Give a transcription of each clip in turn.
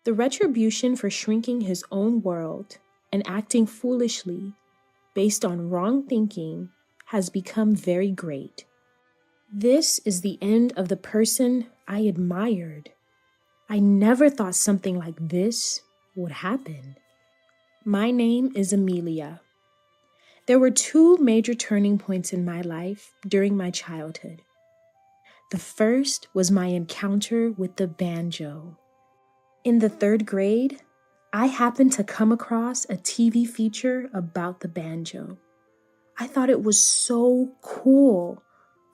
The retribution for shrinking his own world and acting foolishly based on wrong thinking has become very great. This is the end of the person I admired. I never thought something like this would happen. My name is Amelia. There were two major turning points in my life during my childhood. The first was my encounter with the banjo. In the 3rd grade, I happened to come across a TV feature about the banjo. I thought it was so cool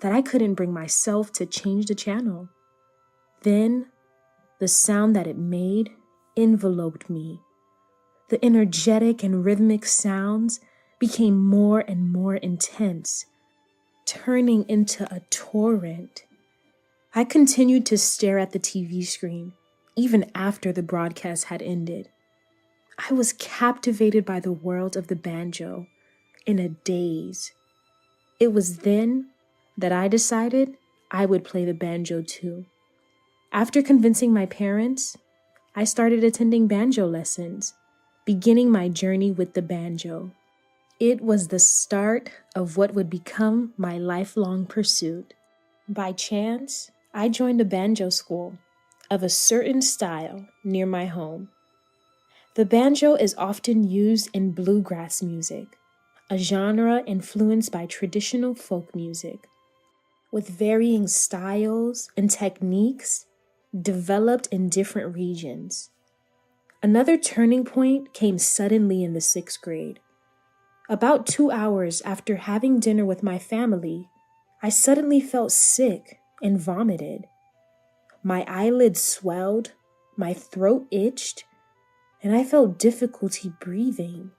that I couldn't bring myself to change the channel. Then, the sound that it made enveloped me. The energetic and rhythmic sounds became more and more intense, turning into a torrent. I continued to stare at the TV screen, even after the broadcast had ended. I was captivated by the world of the banjo in a daze. It was then that I decided I would play the banjo too. After convincing my parents, I started attending banjo lessons, beginning my journey with the banjo. It was the start of what would become my lifelong pursuit. By chance, I joined a banjo school of a certain style near my home. The banjo is often used in bluegrass music, a genre influenced by traditional folk music, with varying styles and techniques developed in different regions. Another turning point came suddenly in the 6th grade. About 2 hours after having dinner with my family, I suddenly felt sick and vomited. My eyelids swelled, my throat itched, and I felt difficulty breathing.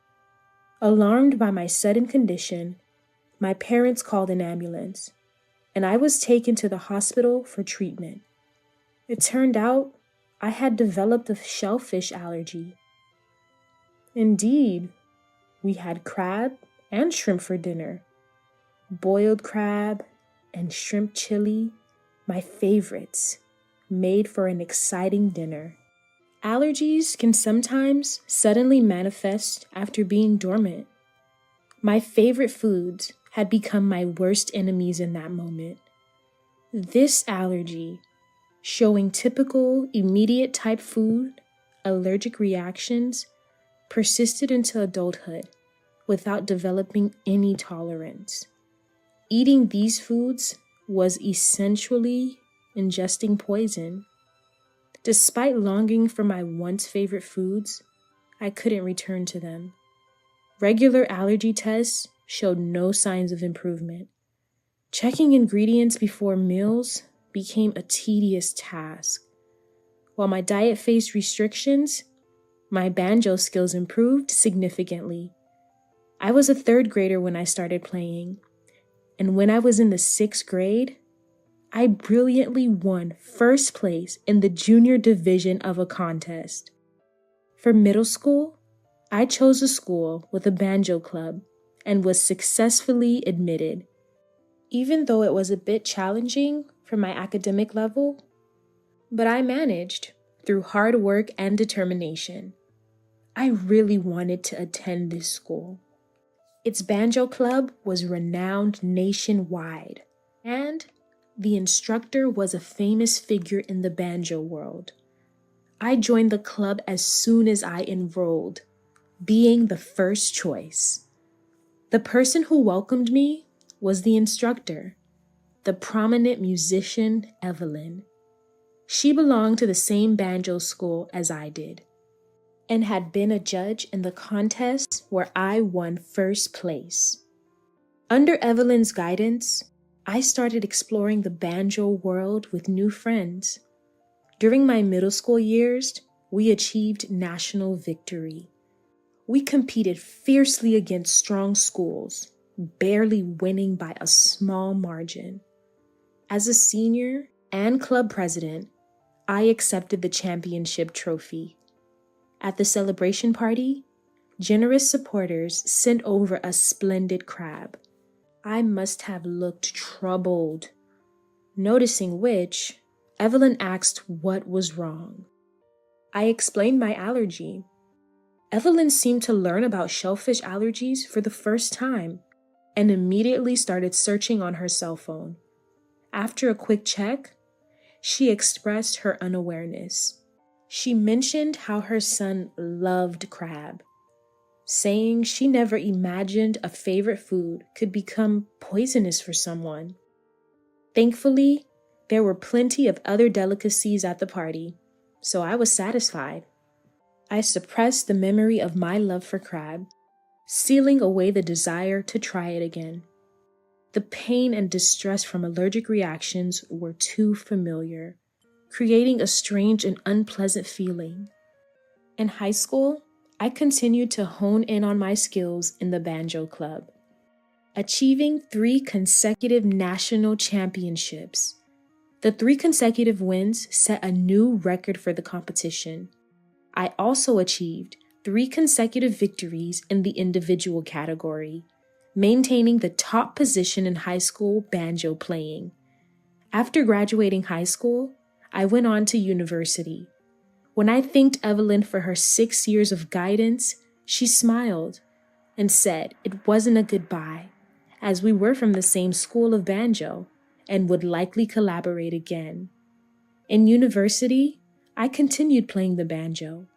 Alarmed by my sudden condition, my parents called an ambulance, and I was taken to the hospital for treatment. It turned out I had developed a shellfish allergy. Indeed, we had crab and shrimp for dinner. Boiled crab and shrimp chili, my favorites, made for an exciting dinner. Allergies can sometimes suddenly manifest after being dormant. My favorite foods had become my worst enemies in that moment. This allergy, showing typical immediate type food allergic reactions, persisted into adulthood without developing any tolerance. Eating these foods was essentially ingesting poison. Despite longing for my once favorite foods, I couldn't return to them. Regular allergy tests showed no signs of improvement. Checking ingredients before meals became a tedious task. While my diet faced restrictions, my banjo skills improved significantly. I was a 3rd grader when I started playing, and when I was in the 6th grade, I brilliantly won 1st place in the junior division of a contest. For middle school, I chose a school with a banjo club and was successfully admitted. Even though it was a bit challenging for my academic level, but I managed through hard work and determination. I really wanted to attend this school. Its banjo club was renowned nationwide, and the instructor was a famous figure in the banjo world. I joined the club as soon as I enrolled, being the first choice. The person who welcomed me was the instructor, the prominent musician Evelyn. She belonged to the same banjo school as I did, and had been a judge in the contest where I won 1st place. Under Evelyn's guidance, I started exploring the banjo world with new friends. During my middle school years, we achieved national victory. We competed fiercely against strong schools, barely winning by a small margin. As a senior and club president, I accepted the championship trophy. At the celebration party, generous supporters sent over a splendid crab. I must have looked troubled, noticing which, Evelyn asked what was wrong. I explained my allergy. Evelyn seemed to learn about shellfish allergies for the first time and immediately started searching on her cell phone. After a quick check, she expressed her unawareness. She mentioned how her son loved crab, saying she never imagined a favorite food could become poisonous for someone. Thankfully, there were plenty of other delicacies at the party, so I was satisfied. I suppressed the memory of my love for crab, sealing away the desire to try it again. The pain and distress from allergic reactions were too familiar, creating a strange and unpleasant feeling. In high school, I continued to hone in on my skills in the banjo club, achieving 3 consecutive national championships. The 3 consecutive wins set a new record for the competition. I also achieved 3 consecutive victories in the individual category, maintaining the top position in high school banjo playing. After graduating high school, I went on to university. When I thanked Evelyn for her 6 years of guidance, she smiled and said it wasn't a goodbye, as we were from the same school of banjo and would likely collaborate again. In university, I continued playing the banjo.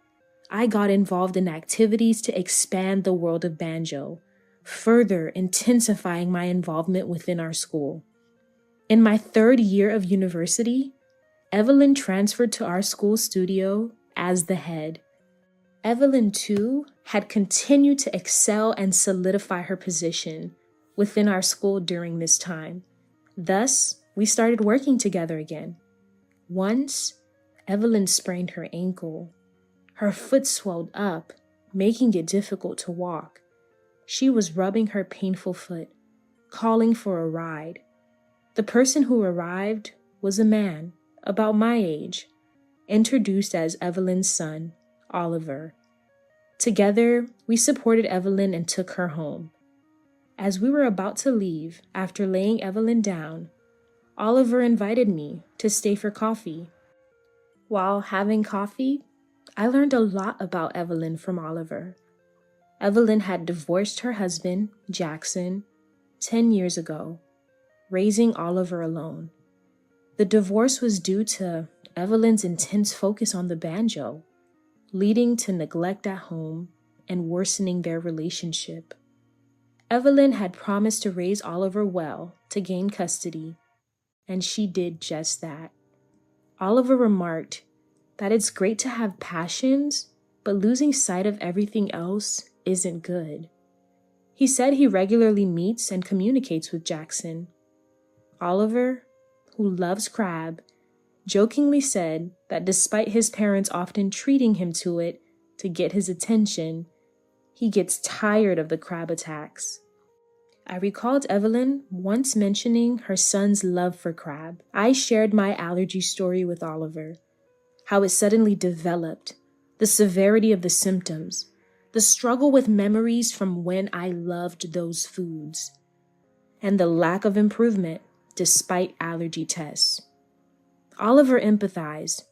I got involved in activities to expand the world of banjo, further intensifying my involvement within our school. In my 3rd year of university, Evelyn transferred to our school studio as the head. Evelyn, too, had continued to excel and solidify her position within our school during this time. Thus, we started working together again. Once, Evelyn sprained her ankle. Her foot swelled up, making it difficult to walk. She was rubbing her painful foot, calling for a ride. The person who arrived was a man, about my age, introduced as Evelyn's son, Oliver. Together, we supported Evelyn and took her home. As we were about to leave, after laying Evelyn down, Oliver invited me to stay for coffee. While having coffee, I learned a lot about Evelyn from Oliver. Evelyn had divorced her husband, Jackson, 10 years ago, raising Oliver alone. The divorce was due to Evelyn's intense focus on the banjo, leading to neglect at home and worsening their relationship. Evelyn had promised to raise Oliver well to gain custody, and she did just that. Oliver remarked that it's great to have passions, but losing sight of everything else isn't good. He said he regularly meets and communicates with Jackson. Oliver, who loves crab, jokingly said that despite his parents often treating him to it to get his attention, he gets tired of the crab attacks. I recalled Evelyn once mentioning her son's love for crab. I shared my allergy story with Oliver, how it suddenly developed, the severity of the symptoms, the struggle with memories from when I loved those foods, and the lack of improvement despite allergy tests. Oliver empathized,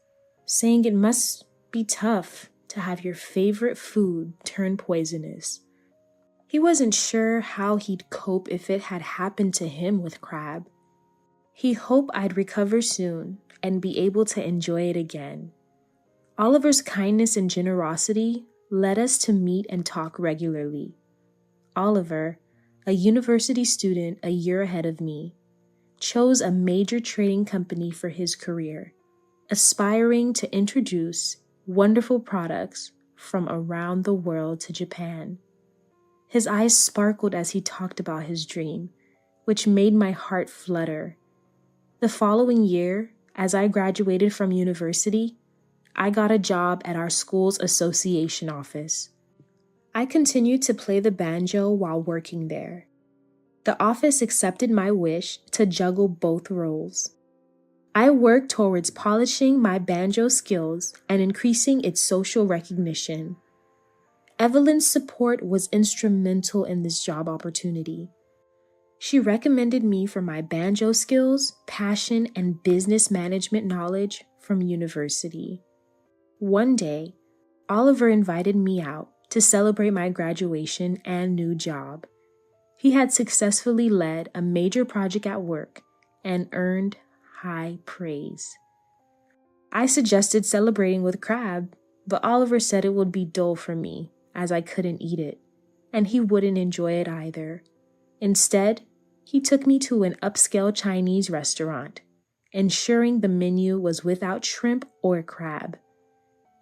saying it must be tough to have your favorite food turn poisonous. He wasn't sure how he'd cope if it had happened to him with crab. He hoped I'd recover soon and be able to enjoy it again. Oliver's kindness and generosity led us to meet and talk regularly. Oliver, a university student a year ahead of me, chose a major trading company for his career, aspiring to introduce wonderful products from around the world to Japan. His eyes sparkled as he talked about his dream, which made my heart flutter. The following year, as I graduated from university, I got a job at our school's association office. I continued to play the banjo while working there. The office accepted my wish to juggle both roles. I worked towards polishing my banjo skills and increasing its social recognition. Evelyn's support was instrumental in this job opportunity. She recommended me for my banjo skills, passion, and business management knowledge from university. One day, Oliver invited me out to celebrate my graduation and new job. He had successfully led a major project at work and earned high praise. I suggested celebrating with crab, but Oliver said it would be dull for me as I couldn't eat it, and he wouldn't enjoy it either. Instead, he took me to an upscale Chinese restaurant, ensuring the menu was without shrimp or crab.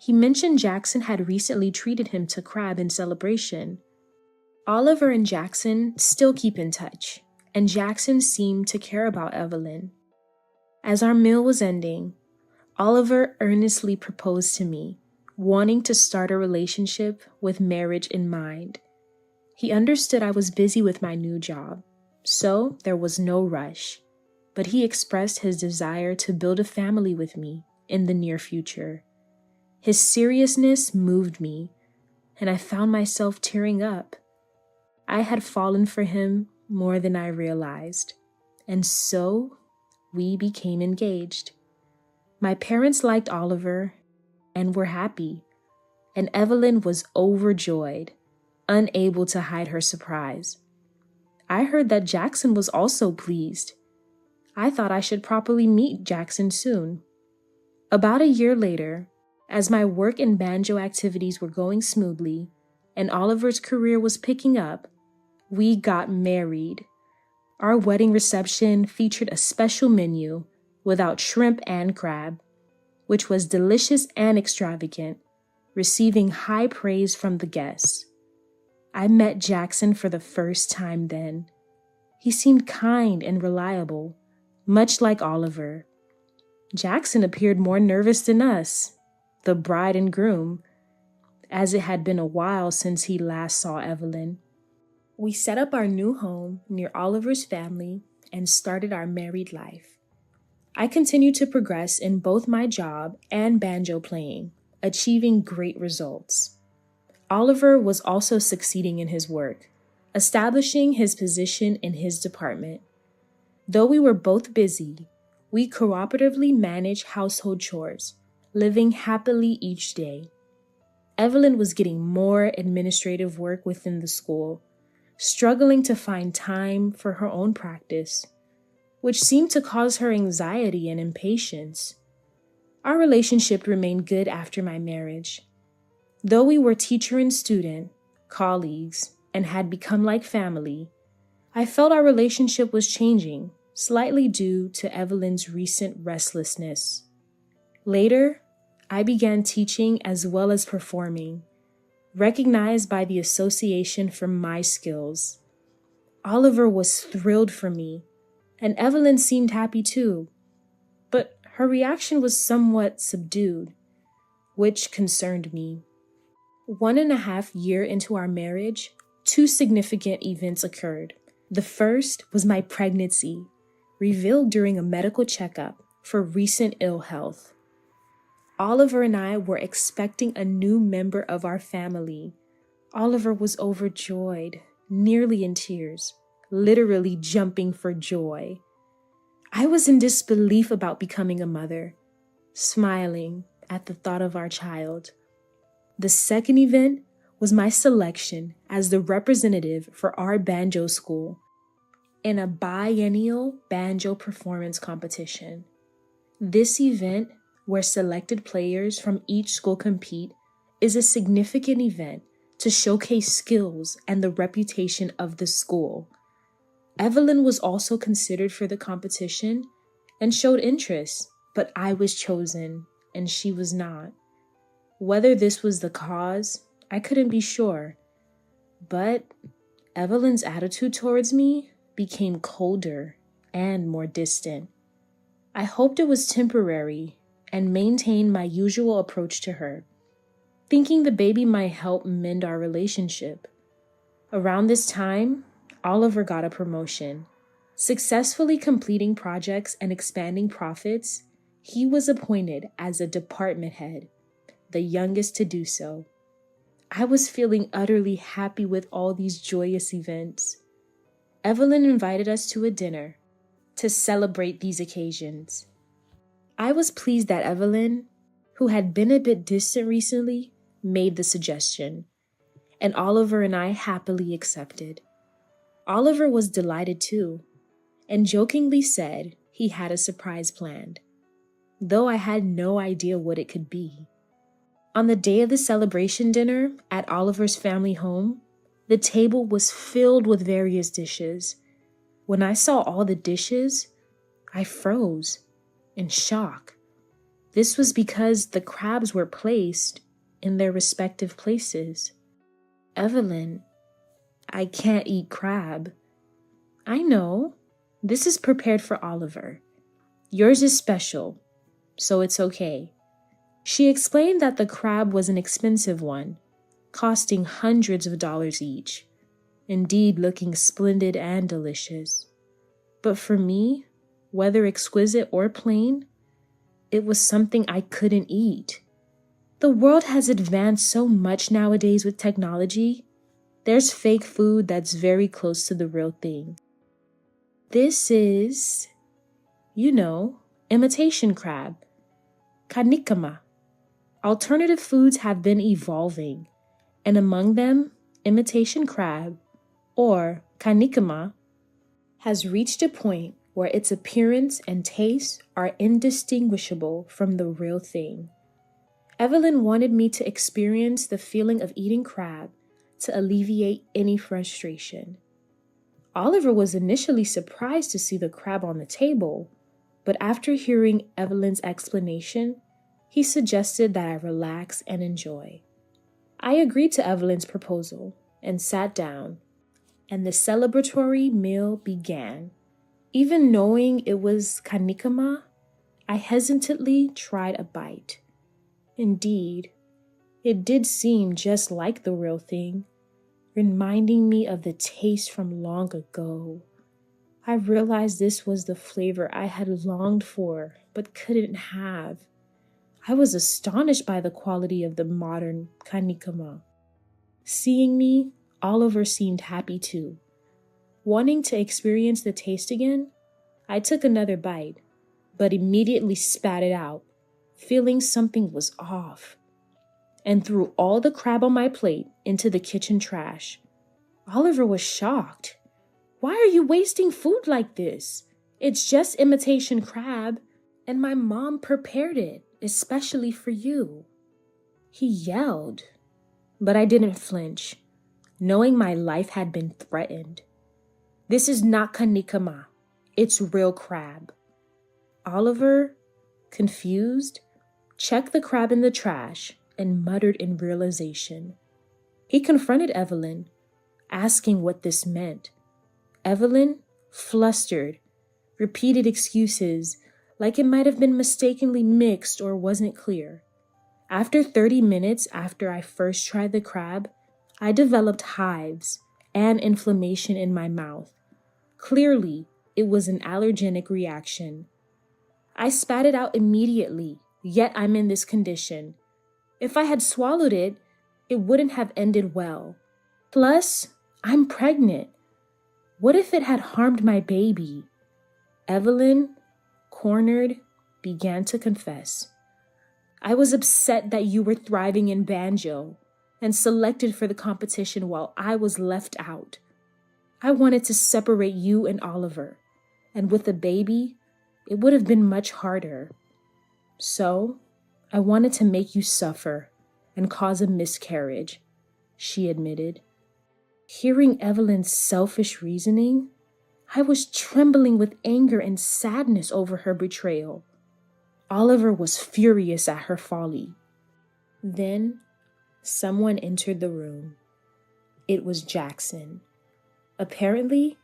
He mentioned Jackson had recently treated him to crab in celebration. Oliver and Jackson still keep in touch, and Jackson seemed to care about Evelyn. As our meal was ending, Oliver earnestly proposed to me, wanting to start a relationship with marriage in mind. He understood I was busy with my new job, so there was no rush, but he expressed his desire to build a family with me in the near future. His seriousness moved me, and I found myself tearing up. I had fallen for him more than I realized, and so we became engaged. My parents liked Oliver and were happy, and Evelyn was overjoyed, unable to hide her surprise. I heard that Jackson was also pleased. I thought I should properly meet Jackson soon. About a year later, as my work and banjo activities were going smoothly and Oliver's career was picking up, we got married. Our wedding reception featured a special menu without shrimp and crab, which was delicious and extravagant, receiving high praise from the guests. I met Jackson for the first time then. He seemed kind and reliable, much like Oliver. Jackson appeared more nervous than us, the bride and groom, as it had been a while since he last saw Evelyn. We set up our new home near Oliver's family and started our married life. I continued to progress in both my job and banjo playing, achieving great results. Oliver was also succeeding in his work, establishing his position in his department. Though we were both busy, we cooperatively managed household chores, living happily each day. Evelyn was getting more administrative work within the school, struggling to find time for her own practice, which seemed to cause her anxiety and impatience. Our relationship remained good after my marriage. Though we were teacher and student, colleagues, and had become like family, I felt our relationship was changing, slightly due to Evelyn's recent restlessness. Later, I began teaching as well as performing, recognized by the association for my skills. Oliver was thrilled for me, and Evelyn seemed happy too, but her reaction was somewhat subdued, which concerned me. 1.5 years into our marriage, 2 significant events occurred. The first was my pregnancy, revealed during a medical checkup for recent ill health. Oliver and I were expecting a new member of our family. Oliver was overjoyed, nearly in tears, literally jumping for joy. I was in disbelief about becoming a mother, smiling at the thought of our child. The second event was my selection as the representative for our banjo school in a biennial banjo performance competition. This event, where selected players from each school compete, is a significant event to showcase skills and the reputation of the school. Evelyn was also considered for the competition and showed interest, but I was chosen and she was not. Whether this was the cause, I couldn't be sure, but Evelyn's attitude towards me became colder and more distant. I hoped it was temporary and maintained my usual approach to her, thinking the baby might help mend our relationship. Around this time, Oliver got a promotion. Successfully completing projects and expanding profits, he was appointed as a department head, the youngest to do so. I was feeling utterly happy with all these joyous events. Evelyn invited us to a dinner to celebrate these occasions. I was pleased that Evelyn, who had been a bit distant recently, made the suggestion, and Oliver and I happily accepted. Oliver was delighted too, and jokingly said he had a surprise planned, though I had no idea what it could be. On the day of the celebration dinner at Oliver's family home, the table was filled with various dishes. When I saw all the dishes, I froze in shock. This was because the crabs were placed in their respective places. Evelyn, I can't eat crab. I know. This is prepared for Oliver. Yours is special, so it's okay. She explained that the crab was an expensive one, costing hundreds of dollars each, indeed looking splendid and delicious. But for me, whether exquisite or plain, it was something I couldn't eat. The world has advanced so much nowadays with technology. There's fake food that's very close to the real thing. This is, imitation crab, kanikama. Alternative foods have been evolving, and among them, imitation crab, or kanikama, has reached a point where its appearance and taste are indistinguishable from the real thing. Evelyn wanted me to experience the feeling of eating crab to alleviate any frustration. Oliver was initially surprised to see the crab on the table, but after hearing Evelyn's explanation, he suggested that I relax and enjoy. I agreed to Evelyn's proposal and sat down, and the celebratory meal began. Even knowing it was kanikama, I hesitantly tried a bite. Indeed, it did seem just like the real thing, reminding me of the taste from long ago. I realized this was the flavor I had longed for but couldn't have. I was astonished by the quality of the modern kanikama. Seeing me, Oliver seemed happy too. Wanting to experience the taste again, I took another bite, but immediately spat it out, feeling something was off, and threw all the crab on my plate into the kitchen trash. Oliver was shocked. "Why are you wasting food like this? It's just imitation crab, and my mom prepared it, especially for you." He yelled, but I didn't flinch, knowing my life had been threatened. "This is not kanikama. It's real crab." Oliver, confused, checked the crab in the trash and muttered in realization. He confronted Evelyn, asking what this meant. Evelyn, flustered, repeated excuses like it might have been mistakenly mixed or wasn't clear. After 30 minutes after I first tried the crab, I developed hives and inflammation in my mouth. Clearly, it was an allergenic reaction. I spat it out immediately, yet I'm in this condition. If I had swallowed it, it wouldn't have ended well. Plus, I'm pregnant. What if it had harmed my baby? Evelyn, cornered, began to confess. "I was upset that you were thriving in banjo and selected for the competition while I was left out. I wanted to separate you and Oliver, and with a baby, it would have been much harder. So, I wanted to make you suffer and cause a miscarriage," she admitted. Hearing Evelyn's selfish reasoning, I was trembling with anger and sadness over her betrayal. Oliver was furious at her folly. Then, someone entered the room. It was Jackson. Apparently,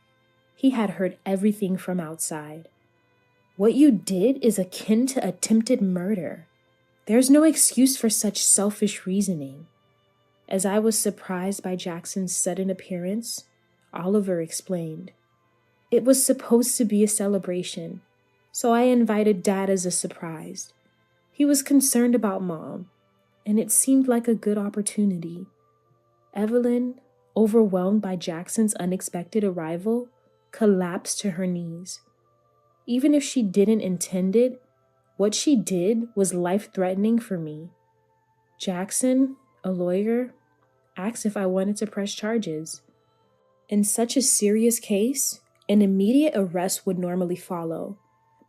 he had heard everything from outside. "What you did is akin to attempted murder. There's no excuse for such selfish reasoning." As I was surprised by Jackson's sudden appearance, Oliver explained. "It was supposed to be a celebration, so I invited Dad as a surprise. He was concerned about Mom, and it seemed like a good opportunity." Evelyn, overwhelmed by Jackson's unexpected arrival, collapsed to her knees. Even if she didn't intend it, What she did was life-threatening for me. Jackson, a lawyer, asked if I wanted to press charges. In such a serious case, an immediate arrest would normally follow.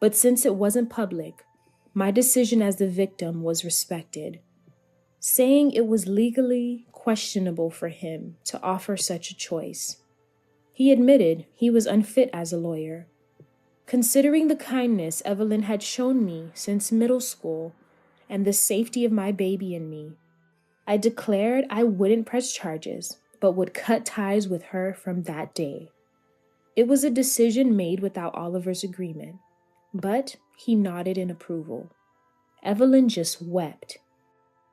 But since it wasn't public, my decision as the victim was respected, saying it was legally questionable for him to offer such a choice. He admitted he was unfit as a lawyer. Considering the kindness Evelyn had shown me since middle school and the safety of my baby and me, I declared I wouldn't press charges, but would cut ties with her from that day. It was a decision made without Oliver's agreement, but he nodded in approval. Evelyn just wept.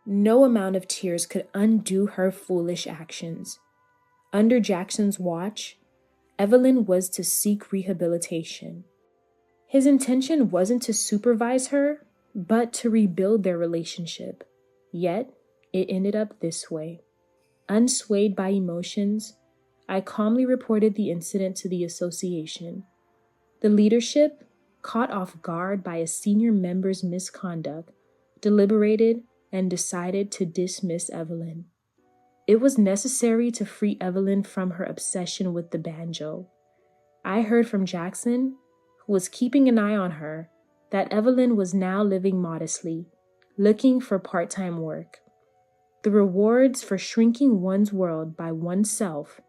No amount of tears could undo her foolish actions. Under Jackson's watch, Evelyn was to seek rehabilitation. His intention wasn't to supervise her, but to rebuild their relationship. Yet, it ended up this way. Unswayed by emotions, I calmly reported the incident to the association. The leadership, caught off guard by a senior member's misconduct, deliberated and decided to dismiss Evelyn. It was necessary to free Evelyn from her obsession with the banjo. I heard from Jackson, who was keeping an eye on her, that Evelyn was now living modestly, looking for part-time work. The rewards for shrinking one's world by oneself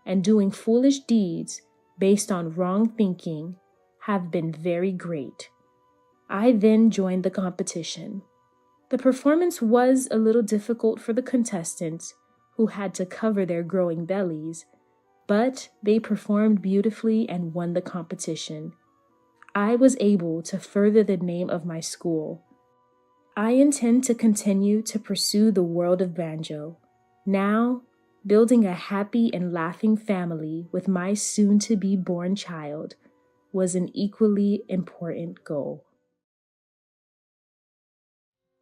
and doing foolish deeds based on wrong thinking have been very great. I then joined the competition. The performance was a little difficult for the contestants, who had to cover their growing bellies, but they performed beautifully and won the competition. I was able to further the name of my school. I intend to continue to pursue the world of banjo. Now, building a happy and laughing family with my soon-to-be-born child was an equally important goal.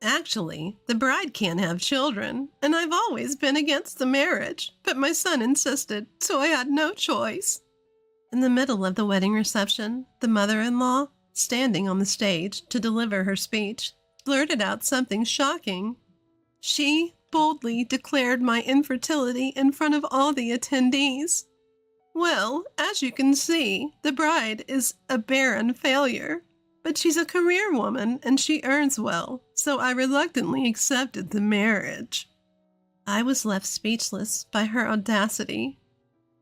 Actually, the bride can't have children, and I've always been against the marriage, but my son insisted, so I had no choice. In the middle of the wedding reception, the mother-in-law, standing on the stage to deliver her speech, blurted out something shocking. She boldly declared my infertility in front of all the attendees. Well, as you can see, the bride is a barren failure. But she's a career woman and she earns well, so I reluctantly accepted the marriage. I was left speechless by her audacity.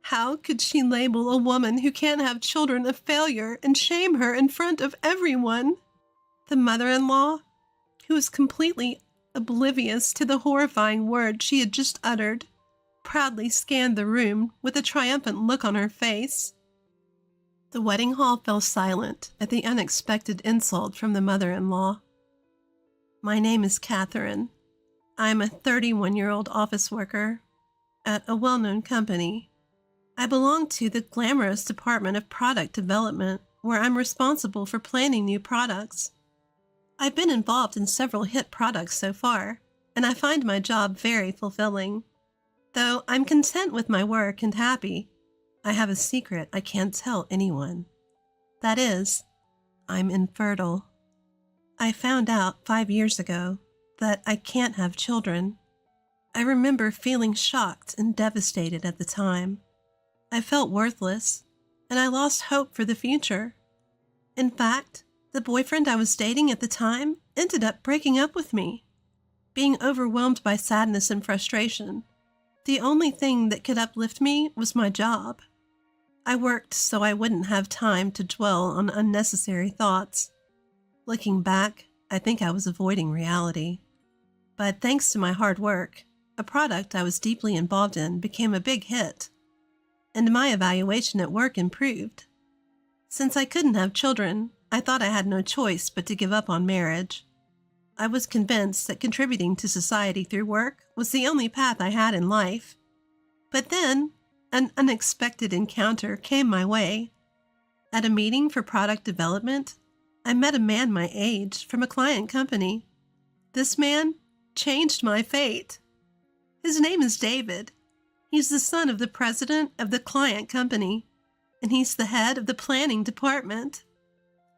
How could she label a woman who can't have children a failure and shame her in front of everyone? The mother-in-law, who was completely oblivious to the horrifying words she had just uttered, proudly scanned the room with a triumphant look on her face. The wedding hall fell silent at the unexpected insult from the mother-in-law. My name is Catherine. I am a 31-year-old office worker at a well-known company. I belong to the glamorous department of product development, where I'm responsible for planning new products. I've been involved in several hit products so far, and I find my job very fulfilling. Though I'm content with my work and happy, I have a secret I can't tell anyone. That is, I'm infertile. I found out 5 years ago that I can't have children. I remember feeling shocked and devastated at the time. I felt worthless, and I lost hope for the future. In fact, the boyfriend I was dating at the time ended up breaking up with me. Being overwhelmed by sadness and frustration, the only thing that could uplift me was my job. I worked so I wouldn't have time to dwell on unnecessary thoughts. Looking back, I think I was avoiding reality. But thanks to my hard work, a product I was deeply involved in became a big hit, and my evaluation at work improved. Since I couldn't have children, I thought I had no choice but to give up on marriage. I was convinced that contributing to society through work was the only path I had in life. But then, an unexpected encounter came my way. At a meeting for product development, I met a man my age from a client company. This man changed my fate. His name is David. He's the son of the president of the client company, and he's the head of the planning department.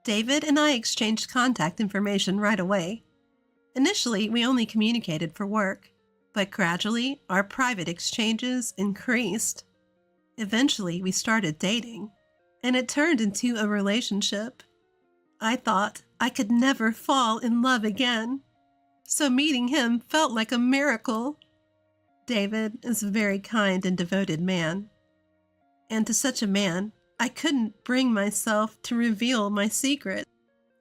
David and I exchanged contact information right away. Initially, we only communicated for work, but gradually our private exchanges increased. Eventually, we started dating, and it turned into a relationship. I thought I could never fall in love again, so meeting him felt like a miracle. David is a very kind and devoted man, and to such a man, I couldn't bring myself to reveal my secret.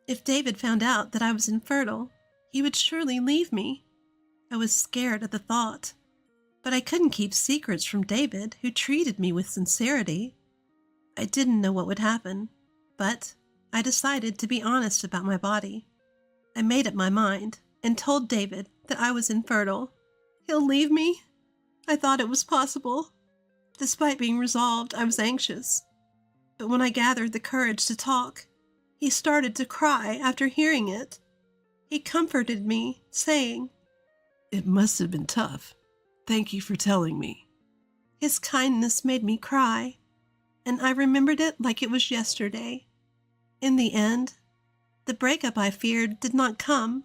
If David found out that I was infertile, he would surely leave me. I was scared at the thought, but I couldn't keep secrets from David, who treated me with sincerity. I didn't know what would happen, but I decided to be honest about my body. I made up my mind and told David that I was infertile. He'll leave me? I thought it was possible. Despite being resolved, I was anxious. But when I gathered the courage to talk, he started to cry after hearing it. He comforted me, saying, "It must have been tough. Thank you for telling me." His kindness made me cry, and I remembered it like it was yesterday. In the end, the breakup I feared did not come,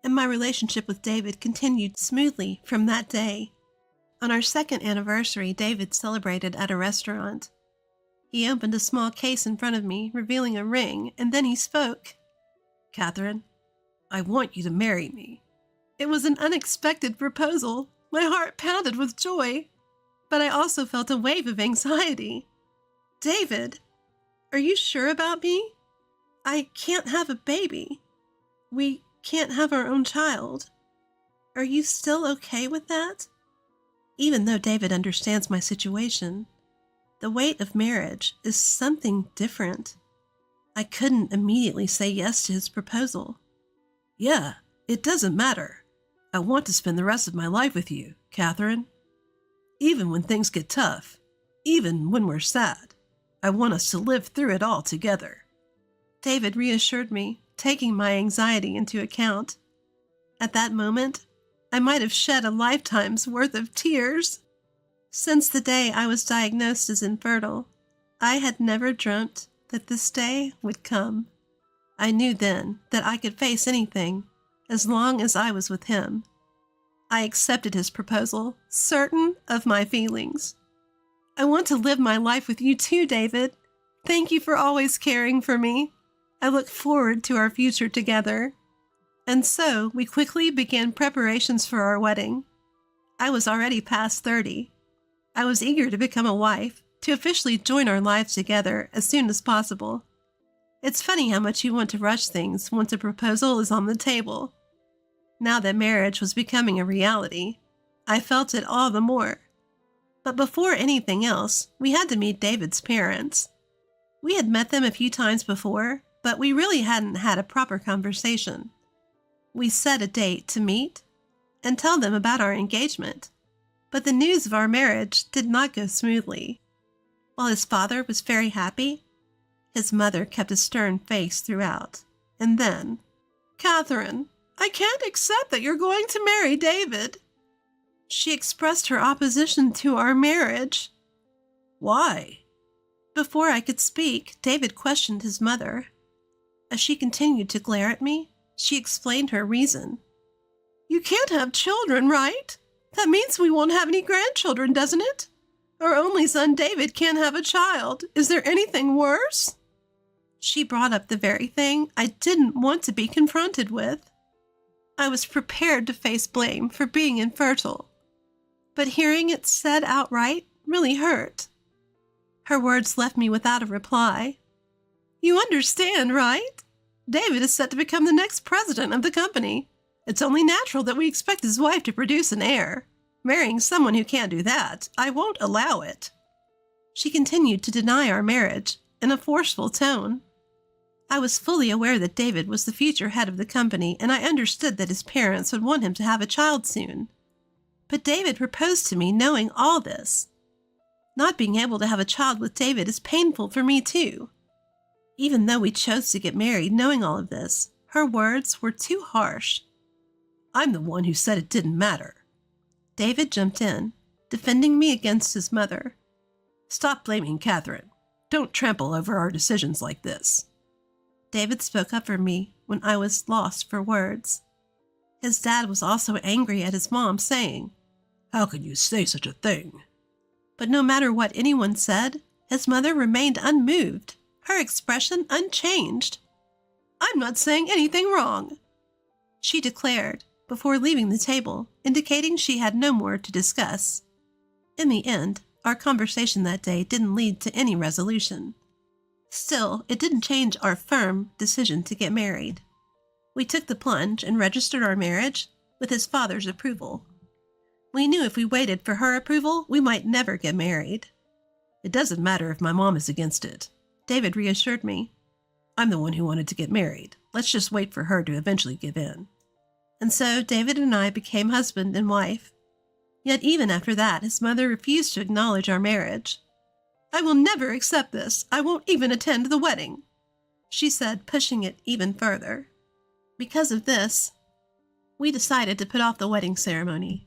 and my relationship with David continued smoothly from that day. On our second anniversary, David celebrated at a restaurant. He opened a small case in front of me, revealing a ring, and then he spoke. "Catherine, I want you to marry me." It was an unexpected proposal. My heart pounded with joy, but I also felt a wave of anxiety. "David, are you sure about me? I can't have a baby. We can't have our own child. Are you still okay with that?" Even though David understands my situation, the weight of marriage is something different. I couldn't immediately say yes to his proposal. "Yeah, it doesn't matter. I want to spend the rest of my life with you, Catherine. Even when things get tough, even when we're sad, I want us to live through it all together." David reassured me, taking my anxiety into account. At that moment, I might have shed a lifetime's worth of tears. Since the day I was diagnosed as infertile, I had never dreamt that this day would come. I knew then that I could face anything as long as I was with him. I accepted his proposal, certain of my feelings. "I want to live my life with you too, David. Thank you for always caring for me. I look forward to our future together." And so we quickly began preparations for our wedding. I was already past 30. I was eager to become a wife, to officially join our lives together as soon as possible. It's funny how much you want to rush things once a proposal is on the table. Now that marriage was becoming a reality, I felt it all the more. But before anything else, we had to meet David's parents. We had met them a few times before, but we really hadn't had a proper conversation. We set a date to meet and tell them about our engagement, but the news of our marriage did not go smoothly. While his father was very happy, his mother kept a stern face throughout. And then, "Catherine, I can't accept that you're going to marry David." She expressed her opposition to our marriage. "Why?" Before I could speak, David questioned his mother. As she continued to glare at me, she explained her reason. "You can't have children, right? That means we won't have any grandchildren, doesn't it? Our only son David can't have a child. Is there anything worse?" She brought up the very thing I didn't want to be confronted with. I was prepared to face blame for being infertile, but hearing it said outright really hurt. Her words left me without a reply. "You understand, right? David is set to become the next president of the company. It's only natural that we expect his wife to produce an heir. Marrying someone who can't do that, I won't allow it." She continued to deny our marriage in a forceful tone. I was fully aware that David was the future head of the company, and I understood that his parents would want him to have a child soon. But David proposed to me knowing all this. Not being able to have a child with David is painful for me too. Even though we chose to get married knowing all of this, her words were too harsh. "I'm the one who said it didn't matter." David jumped in, defending me against his mother. "Stop blaming Catherine. Don't trample over our decisions like this." David spoke up for me when I was lost for words. His dad was also angry at his mom, saying, "How could you say such a thing?" But no matter what anyone said, his mother remained unmoved, her expression unchanged. "I'm not saying anything wrong," she declared before leaving the table, indicating she had no more to discuss. In the end, our conversation that day didn't lead to any resolution. Still, it didn't change our firm decision to get married. We took the plunge and registered our marriage with his father's approval. We knew if we waited for her approval, we might never get married. "It doesn't matter if my mom is against it," David reassured me. "I'm the one who wanted to get married. Let's just wait for her to eventually give in." And so David and I became husband and wife. Yet even after that, his mother refused to acknowledge our marriage. "I will never accept this. I won't even attend the wedding," she said, pushing it even further. Because of this, we decided to put off the wedding ceremony.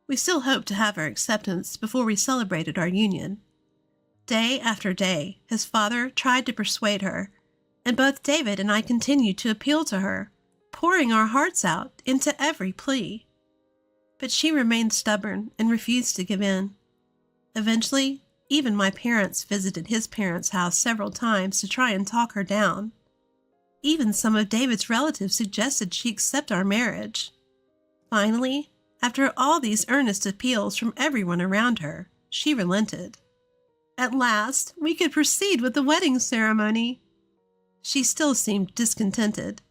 We still hoped to have her acceptance before we celebrated our union. Day after day, his father tried to persuade her, and both David and I continued to appeal to her, pouring our hearts out into every plea. But she remained stubborn and refused to give in. Eventually, even my parents visited his parents' house several times to try and talk her down. Even some of David's relatives suggested she accept our marriage. Finally, after all these earnest appeals from everyone around her, she relented. At last, we could proceed with the wedding ceremony. She still seemed discontented,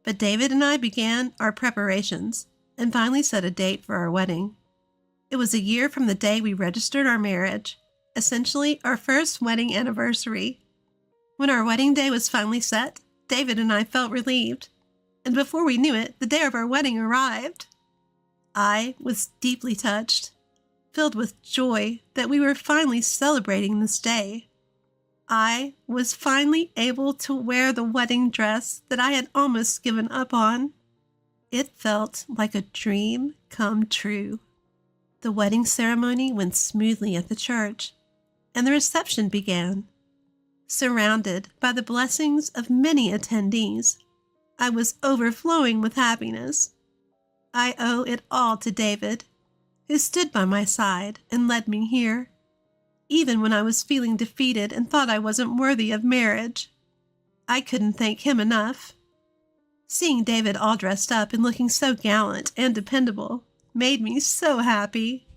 but David and I began our preparations and finally set a date for our wedding. It was a year from the day we registered our marriage, essentially our first wedding anniversary. When our wedding day was finally set, David and I felt relieved, and before we knew it, the day of our wedding arrived. I was deeply touched, filled with joy that we were finally celebrating this day. I was finally able to wear the wedding dress that I had almost given up on. It felt like a dream come true. The wedding ceremony went smoothly at the church, and the reception began. Surrounded by the blessings of many attendees, I was overflowing with happiness. I owe it all to David, who stood by my side and led me here, even when I was feeling defeated and thought I wasn't worthy of marriage. I couldn't thank him enough. Seeing David all dressed up and looking so gallant and dependable made me so happy.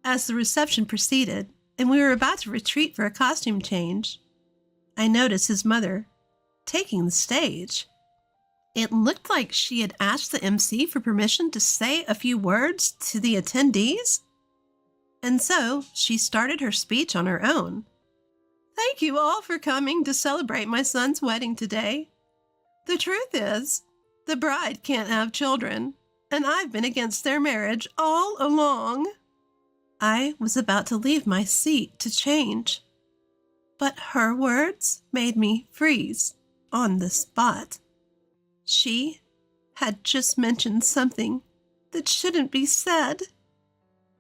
As the reception proceeded and we were about to retreat for a costume change, I noticed his mother taking the stage. It looked like she had asked the MC for permission to say a few words to the attendees. And so she started her speech on her own. "Thank you all for coming to celebrate my son's wedding today. The truth is, the bride can't have children, and I've been against their marriage all along." I was about to leave my seat to change, but her words made me freeze on the spot. She had just mentioned something that shouldn't be said,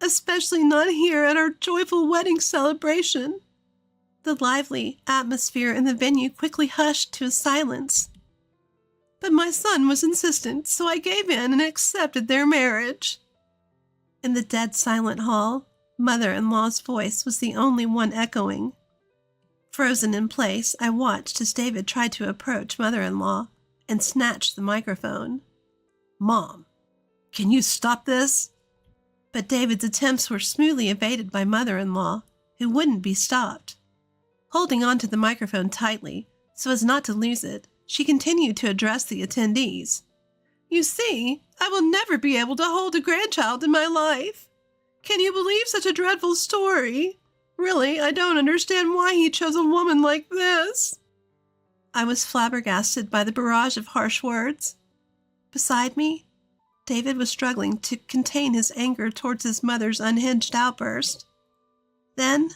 especially not here at our joyful wedding celebration. The lively atmosphere in the venue quickly hushed to a silence. But my son was insistent, so I gave in and accepted their marriage. In the dead silent hall, mother-in-law's voice was the only one echoing. Frozen in place, I watched as David tried to approach mother-in-law and snatched the microphone. "Mom, can you stop this?" But David's attempts were smoothly evaded by mother-in-law, who wouldn't be stopped. Holding onto the microphone tightly, so as not to lose it, she continued to address the attendees. "You see, I will never be able to hold a grandchild in my life. Can you believe such a dreadful story? Really, I don't understand why he chose a woman like this." I was flabbergasted by the barrage of harsh words. Beside me, David was struggling to contain his anger towards his mother's unhinged outburst. Then,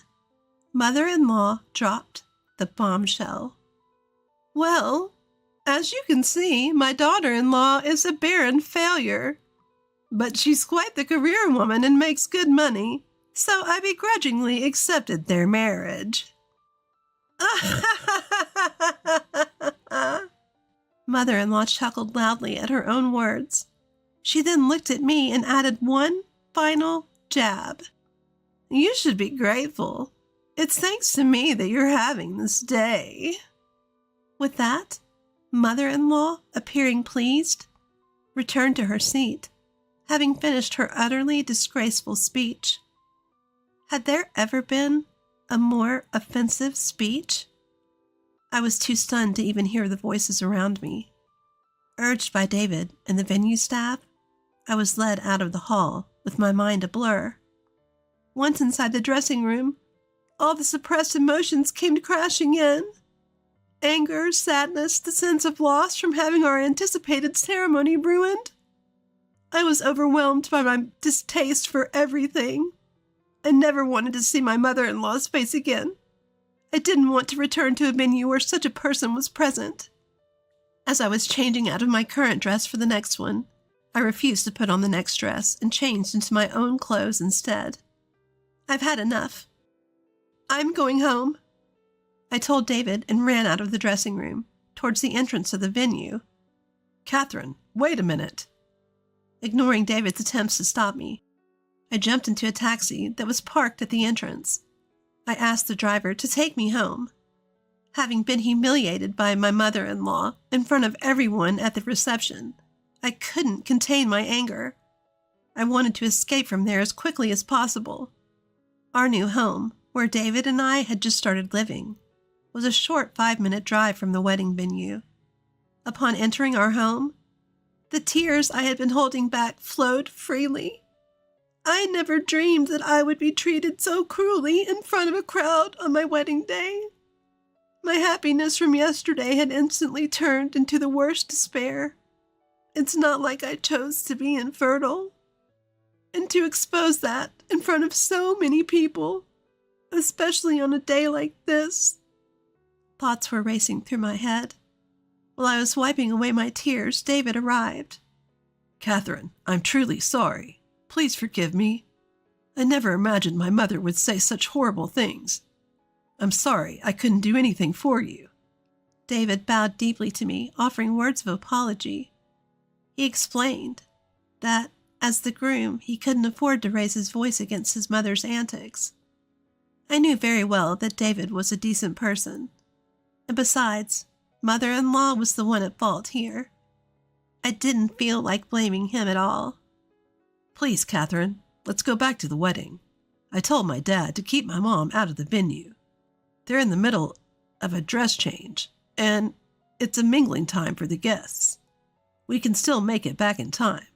mother-in-law dropped the bombshell. "Well, as you can see, my daughter-in-law is a barren failure. But she's quite the career woman and makes good money, so I begrudgingly accepted their marriage." Mother-in-law chuckled loudly at her own words. She then looked at me and added one final jab. You should be grateful. It's thanks to me that you're having this day. With that, mother-in-law, appearing pleased, returned to her seat, having finished her utterly disgraceful speech. Had there ever been a more offensive speech? I was too stunned to even hear the voices around me. Urged by David and the venue staff, I was led out of the hall with my mind a blur. Once inside the dressing room, all the suppressed emotions came crashing in. Anger, sadness, the sense of loss from having our anticipated ceremony ruined. I was overwhelmed by my distaste for everything. I never wanted to see my mother-in-law's face again. I didn't want to return to a venue where such a person was present. As I was changing out of my current dress for the next one, I refused to put on the next dress and changed into my own clothes instead. I've had enough. I'm going home, I told David and ran out of the dressing room, towards the entrance of the venue. Catherine, wait a minute. Ignoring David's attempts to stop me, I jumped into a taxi that was parked at the entrance. I asked the driver to take me home. Having been humiliated by my mother-in-law in front of everyone at the reception, I couldn't contain my anger. I wanted to escape from there as quickly as possible. Our new home, where David and I had just started living, was a short 5-minute drive from the wedding venue. Upon entering our home, the tears I had been holding back flowed freely. I never dreamed that I would be treated so cruelly in front of a crowd on my wedding day. My happiness from yesterday had instantly turned into the worst despair. It's not like I chose to be infertile. And to expose that in front of so many people, especially on a day like this. Thoughts were racing through my head. While I was wiping away my tears, David arrived. Catherine, I'm truly sorry. Please forgive me. I never imagined my mother would say such horrible things. I'm sorry I couldn't do anything for you. David bowed deeply to me, offering words of apology. He explained that, as the groom, he couldn't afford to raise his voice against his mother's antics. I knew very well that David was a decent person. And besides, mother-in-law was the one at fault here. I didn't feel like blaming him at all. Please, Catherine, let's go back to the wedding. I told my dad to keep my mom out of the venue. They're in the middle of a dress change, and it's a mingling time for the guests. We can still make it back in time.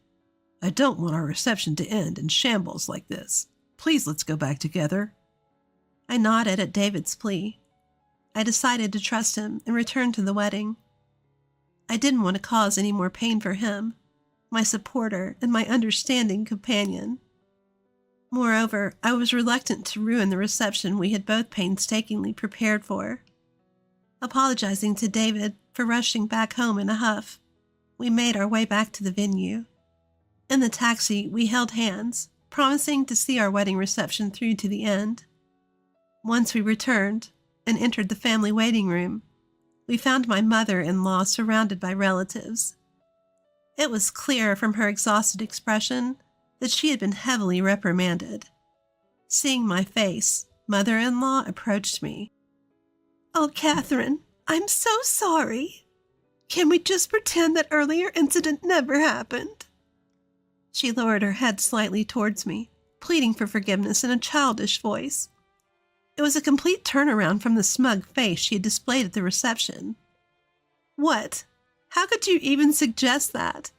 I don't want our reception to end in shambles like this. Please, let's go back together. I nodded at David's plea. I decided to trust him and return to the wedding. I didn't want to cause any more pain for him, my supporter and my understanding companion. Moreover, I was reluctant to ruin the reception we had both painstakingly prepared for. Apologizing to David for rushing back home in a huff, we made our way back to the venue. In the taxi, we held hands, promising to see our wedding reception through to the end. Once we returned and entered the family waiting room, we found my mother-in-law surrounded by relatives. It was clear from her exhausted expression that she had been heavily reprimanded. Seeing my face, mother-in-law approached me. "Oh, Catherine, I'm so sorry. Can we just pretend that earlier incident never happened?" She lowered her head slightly towards me, pleading for forgiveness in a childish voice. It was a complete turnaround from the smug face she had displayed at the reception. "What? How could you even suggest that?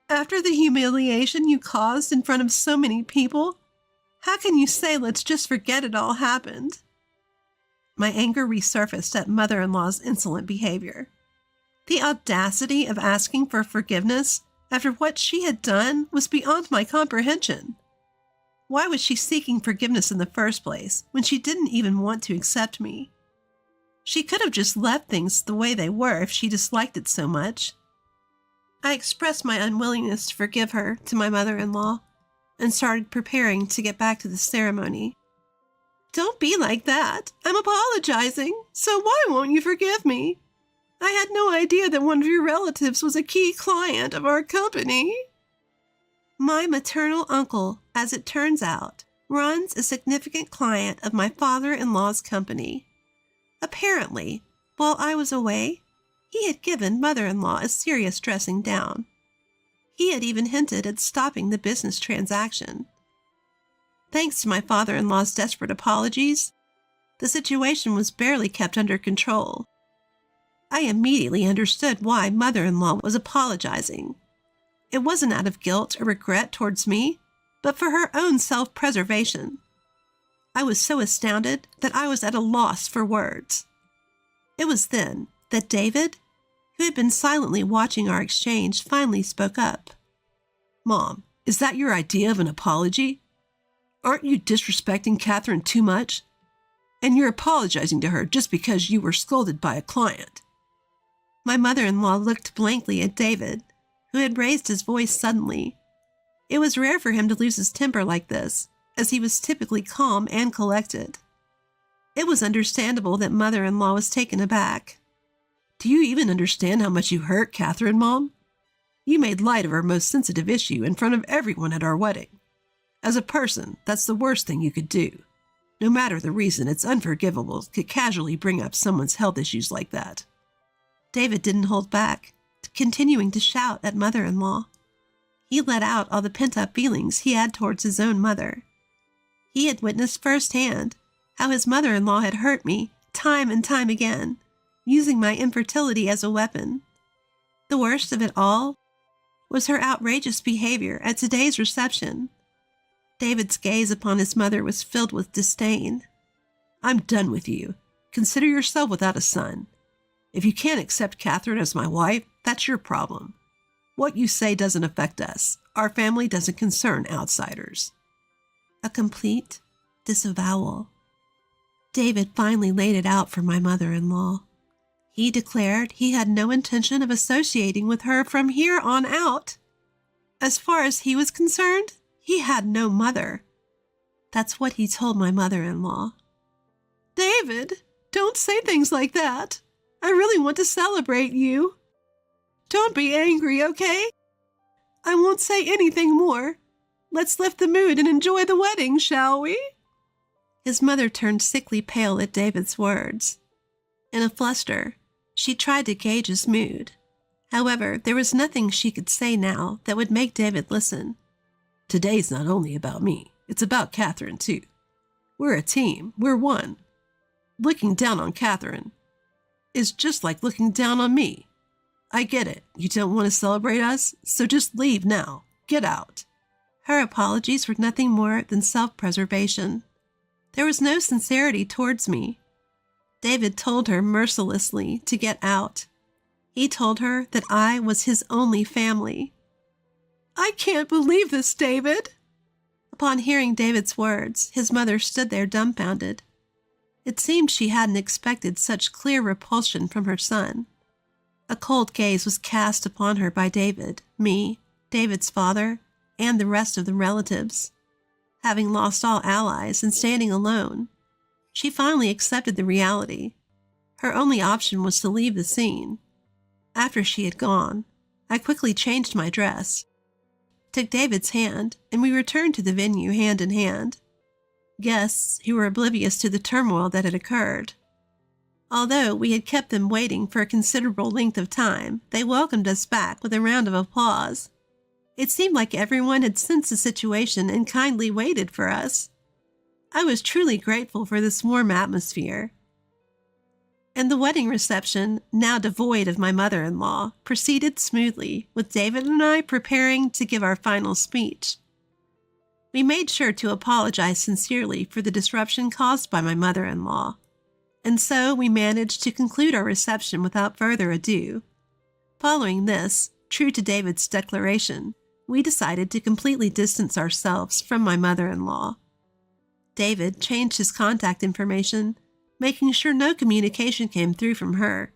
After the humiliation you caused in front of so many people, how can you say let's just forget it all happened?" My anger resurfaced at mother-in-law's insolent behavior. The audacity of asking for forgiveness after what she had done was beyond my comprehension. Why was she seeking forgiveness in the first place when she didn't even want to accept me? She could have just left things the way they were if she disliked it so much. I expressed my unwillingness to forgive her to my mother-in-law and started preparing to get back to the ceremony. "Don't be like that. I'm apologizing, so why won't you forgive me?" I had no idea that one of your relatives was a key client of our company. My maternal uncle, as it turns out, runs a significant client of my father-in-law's company. Apparently, while I was away, he had given mother-in-law a serious dressing down. He had even hinted at stopping the business transaction. Thanks to my father-in-law's desperate apologies, the situation was barely kept under control. I immediately understood why mother-in-law was apologizing. It wasn't out of guilt or regret towards me, but for her own self-preservation. I was so astounded that I was at a loss for words. It was then that David, who had been silently watching our exchange, finally spoke up. Mom, is that your idea of an apology? Aren't you disrespecting Catherine too much? And you're apologizing to her just because you were scolded by a client. My mother-in-law looked blankly at David, who had raised his voice suddenly. It was rare for him to lose his temper like this, as he was typically calm and collected. It was understandable that mother-in-law was taken aback. Do you even understand how much you hurt Catherine, Mom? You made light of our most sensitive issue in front of everyone at our wedding. As a person, that's the worst thing you could do. No matter the reason, it's unforgivable to casually bring up someone's health issues like that. David didn't hold back, continuing to shout at mother-in-law. He let out all the pent-up feelings he had towards his own mother. He had witnessed firsthand how his mother-in-law had hurt me time and time again, using my infertility as a weapon. The worst of it all was her outrageous behavior at today's reception. David's gaze upon his mother was filled with disdain. I'm done with you. Consider yourself without a son. If you can't accept Catherine as my wife, that's your problem. What you say doesn't affect us. Our family doesn't concern outsiders. A complete disavowal. David finally laid it out for my mother-in-law. He declared he had no intention of associating with her from here on out. As far as he was concerned, he had no mother. That's what he told my mother-in-law. David, don't say things like that. I really want to celebrate you. Don't be angry, okay? I won't say anything more. Let's lift the mood and enjoy the wedding, shall we? His mother turned sickly pale at David's words. In a fluster, she tried to gauge his mood. However, there was nothing she could say now that would make David listen. Today's not only about me, it's about Catherine too. We're a team, we're one. Looking down on Catherine is just like looking down on me. I get it, you don't want to celebrate us, so just leave now. Get out. Her apologies were nothing more than self-preservation. There was no sincerity towards me. David told her mercilessly to get out. He told her that I was his only family. I can't believe this, David. Upon hearing David's words, his mother stood there dumbfounded. It seemed she hadn't expected such clear repulsion from her son. A cold gaze was cast upon her by David, me, David's father, and the rest of the relatives. Having lost all allies and standing alone, she finally accepted the reality. Her only option was to leave the scene. After she had gone, I quickly changed my dress, took David's hand, and we returned to the venue hand in hand. Guests who were oblivious to the turmoil that had occurred. Although we had kept them waiting for a considerable length of time, they welcomed us back with a round of applause. It seemed like everyone had sensed the situation and kindly waited for us. I was truly grateful for this warm atmosphere. And the wedding reception, now devoid of my mother-in-law, proceeded smoothly, with David and I preparing to give our final speech. We made sure to apologize sincerely for the disruption caused by my mother-in-law, and so we managed to conclude our reception without further ado. Following this, true to David's declaration, we decided to completely distance ourselves from my mother-in-law. David changed his contact information, making sure no communication came through from her.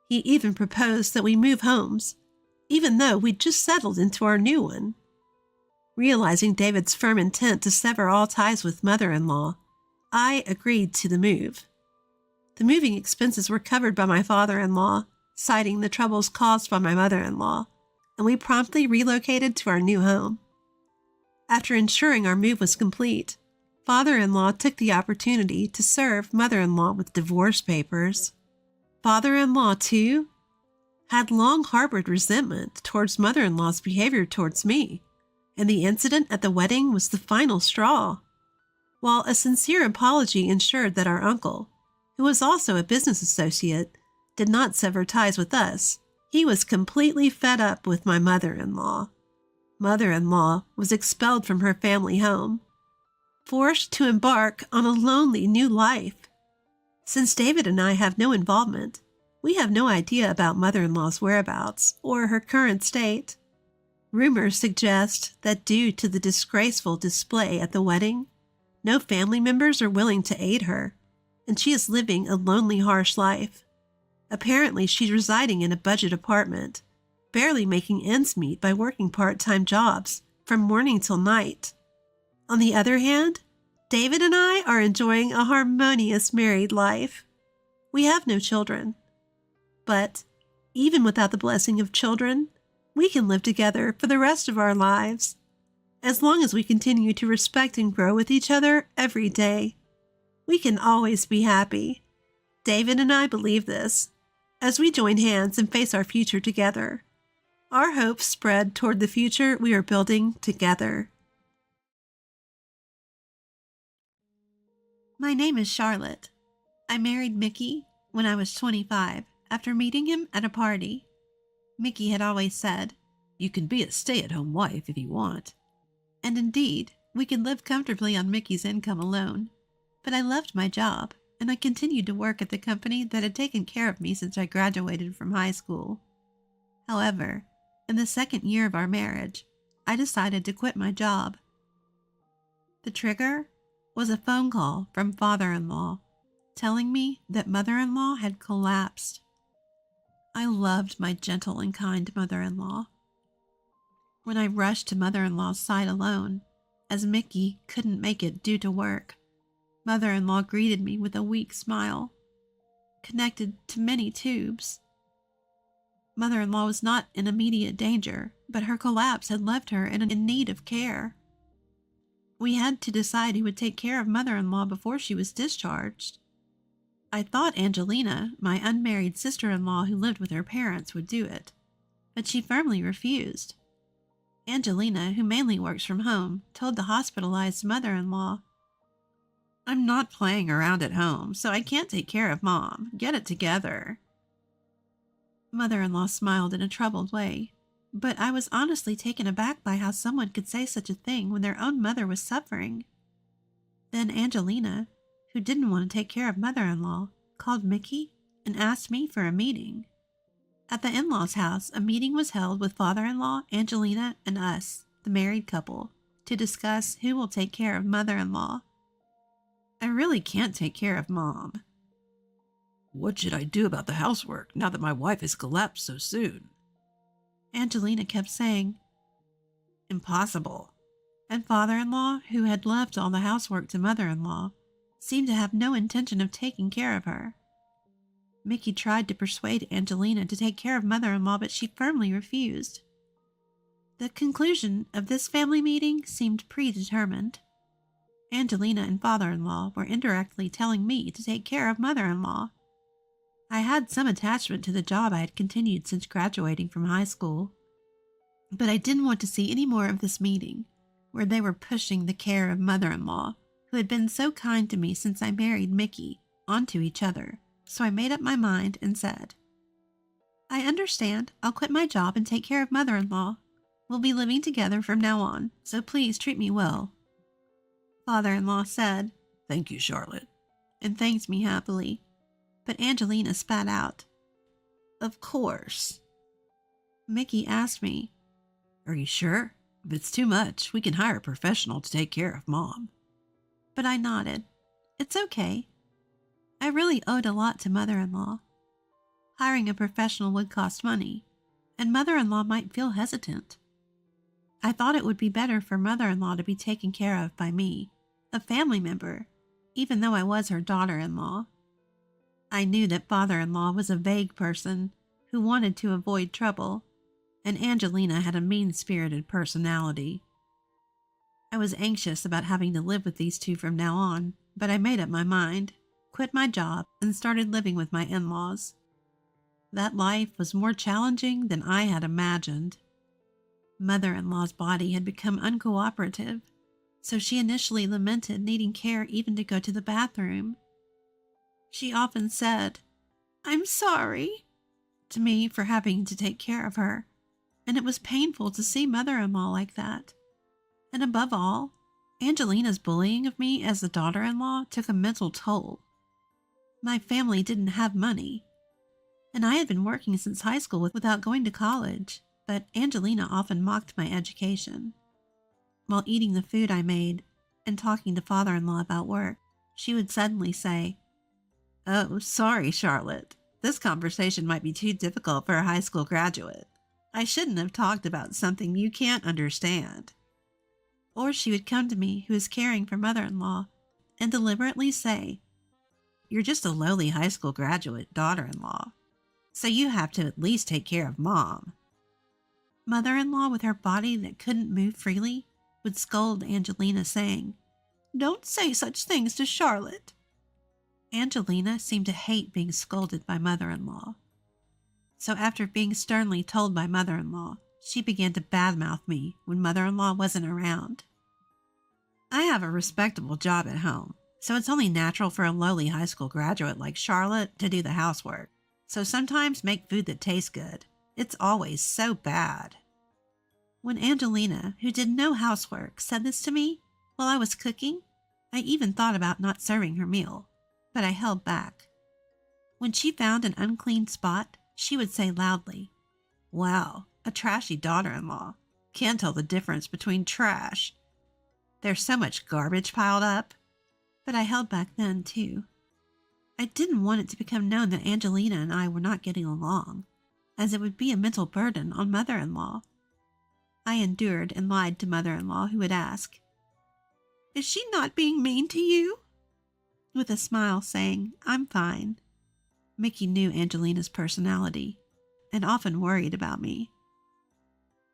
He even proposed that we move homes, even though we'd just settled into our new one. Realizing David's firm intent to sever all ties with mother-in-law, I agreed to the move. The moving expenses were covered by my father-in-law, citing the troubles caused by my mother-in-law, and we promptly relocated to our new home. After ensuring our move was complete, father-in-law took the opportunity to serve mother-in-law with divorce papers. Father-in-law, too, had long harbored resentment towards mother-in-law's behavior towards me, and the incident at the wedding was the final straw. While a sincere apology ensured that our uncle, who was also a business associate, did not sever ties with us, he was completely fed up with my mother-in-law. Mother-in-law was expelled from her family home, forced to embark on a lonely new life. Since David and I have no involvement, we have no idea about mother-in-law's whereabouts or her current state. Rumors suggest that due to the disgraceful display at the wedding, no family members are willing to aid her, and she is living a lonely, harsh life. Apparently, she's residing in a budget apartment, barely making ends meet by working part-time jobs from morning till night. On the other hand, David and I are enjoying a harmonious married life. We have no children, but even without the blessing of children, we can live together for the rest of our lives, as long as we continue to respect and grow with each other every day. We can always be happy. David and I believe this, as we join hands and face our future together. Our hopes spread toward the future we are building together. My name is Charlotte. I married Mickey when I was 25 after meeting him at a party. Mickey had always said, "You can be a stay-at-home wife if you want." and indeed, we could live comfortably on Mickey's income alone. But I loved my job, and I continued to work at the company that had taken care of me since I graduated from high school. However, in the second year of our marriage, I decided to quit my job. The trigger was a phone call from father-in-law telling me that mother-in-law had collapsed. I loved my gentle and kind mother-in-law. When I rushed to mother-in-law's side alone, as Mickey couldn't make it due to work, mother-in-law greeted me with a weak smile, connected to many tubes. Mother-in-law was not in immediate danger, but her collapse had left her in need of care. We had to decide who would take care of mother-in-law before she was discharged. I thought Angelina, my unmarried sister-in-law who lived with her parents, would do it, but she firmly refused. Angelina, who mainly works from home, told the hospitalized mother-in-law, "I'm not playing around at home, so I can't take care of Mom. Get it together." Mother-in-law smiled in a troubled way, but I was honestly taken aback by how someone could say such a thing when their own mother was suffering. Then Angelina, who didn't want to take care of mother-in-law, called Mickey and asked me for a meeting. At the in-laws' house, a meeting was held with father-in-law, Angelina, and us, the married couple, to discuss who will take care of mother-in-law. I really can't take care of Mom. "What should I do about the housework now that my wife has collapsed so soon?" Angelina kept saying, "Impossible." And father-in-law, who had left all the housework to mother-in-law, seemed to have no intention of taking care of her. Mickey tried to persuade Angelina to take care of mother-in-law, but she firmly refused. The conclusion of this family meeting seemed predetermined. Angelina and father-in-law were indirectly telling me to take care of mother-in-law. I had some attachment to the job I had continued since graduating from high school, but I didn't want to see any more of this meeting, where they were pushing the care of mother-in-law, who had been so kind to me since I married Mickey, onto each other. So I made up my mind and said, "I understand. I'll quit my job and take care of mother-in-law. We'll be living together from now on, so please treat me well." Father-in-law said, "Thank you, Charlotte," and thanked me happily. But Angelina spat out, "Of course." Mickey asked me, "Are you sure? If it's too much, we can hire a professional to take care of Mom." but I nodded. "It's okay. I really owed a lot to mother-in-law. Hiring a professional would cost money, and mother-in-law might feel hesitant. I thought it would be better for mother-in-law to be taken care of by me, a family member, even though I was her daughter-in-law. I knew that father-in-law was a vague person who wanted to avoid trouble, and Angelina had a mean-spirited personality. I was anxious about having to live with these two from now on, but I made up my mind, quit my job, and started living with my in-laws. That life was more challenging than I had imagined. Mother-in-law's body had become uncooperative, so she initially lamented needing care even to go to the bathroom. She often said, "I'm sorry," to me for having to take care of her, and it was painful to see mother-in-law like that. And above all, Angelina's bullying of me as the daughter-in-law took a mental toll. My family didn't have money, and I had been working since high school without going to college, but Angelina often mocked my education. While eating the food I made and talking to father-in-law about work, she would suddenly say, "Oh, sorry, Charlotte. This conversation might be too difficult for a high school graduate. I shouldn't have talked about something you can't understand." Or she would come to me, who is caring for mother-in-law, and deliberately say, "You're just a lowly high school graduate daughter-in-law, so you have to at least take care of mom." Mother-in-law, with her body that couldn't move freely, would scold Angelina, saying, "Don't say such things to Charlotte." Angelina seemed to hate being scolded by mother-in-law. So after being sternly told by mother-in-law, she began to badmouth me when mother-in-law wasn't around. I have a respectable job at home, so it's only natural for a lowly high school graduate like Charlotte to do the housework. So sometimes make food that tastes good. It's always so bad. When Angelina, who did no housework, said this to me while I was cooking, I even thought about not serving her meal, but I held back. When she found an unclean spot, she would say loudly, "Wow, a trashy daughter-in-law. Can't tell the difference between trash. There's so much garbage piled up." But I held back then, too. I didn't want it to become known that Angelina and I were not getting along, as it would be a mental burden on mother-in-law. I endured and lied to mother-in-law, who would ask, "Is she not being mean to you?" with a smile saying, "I'm fine." Mickey knew Angelina's personality and often worried about me.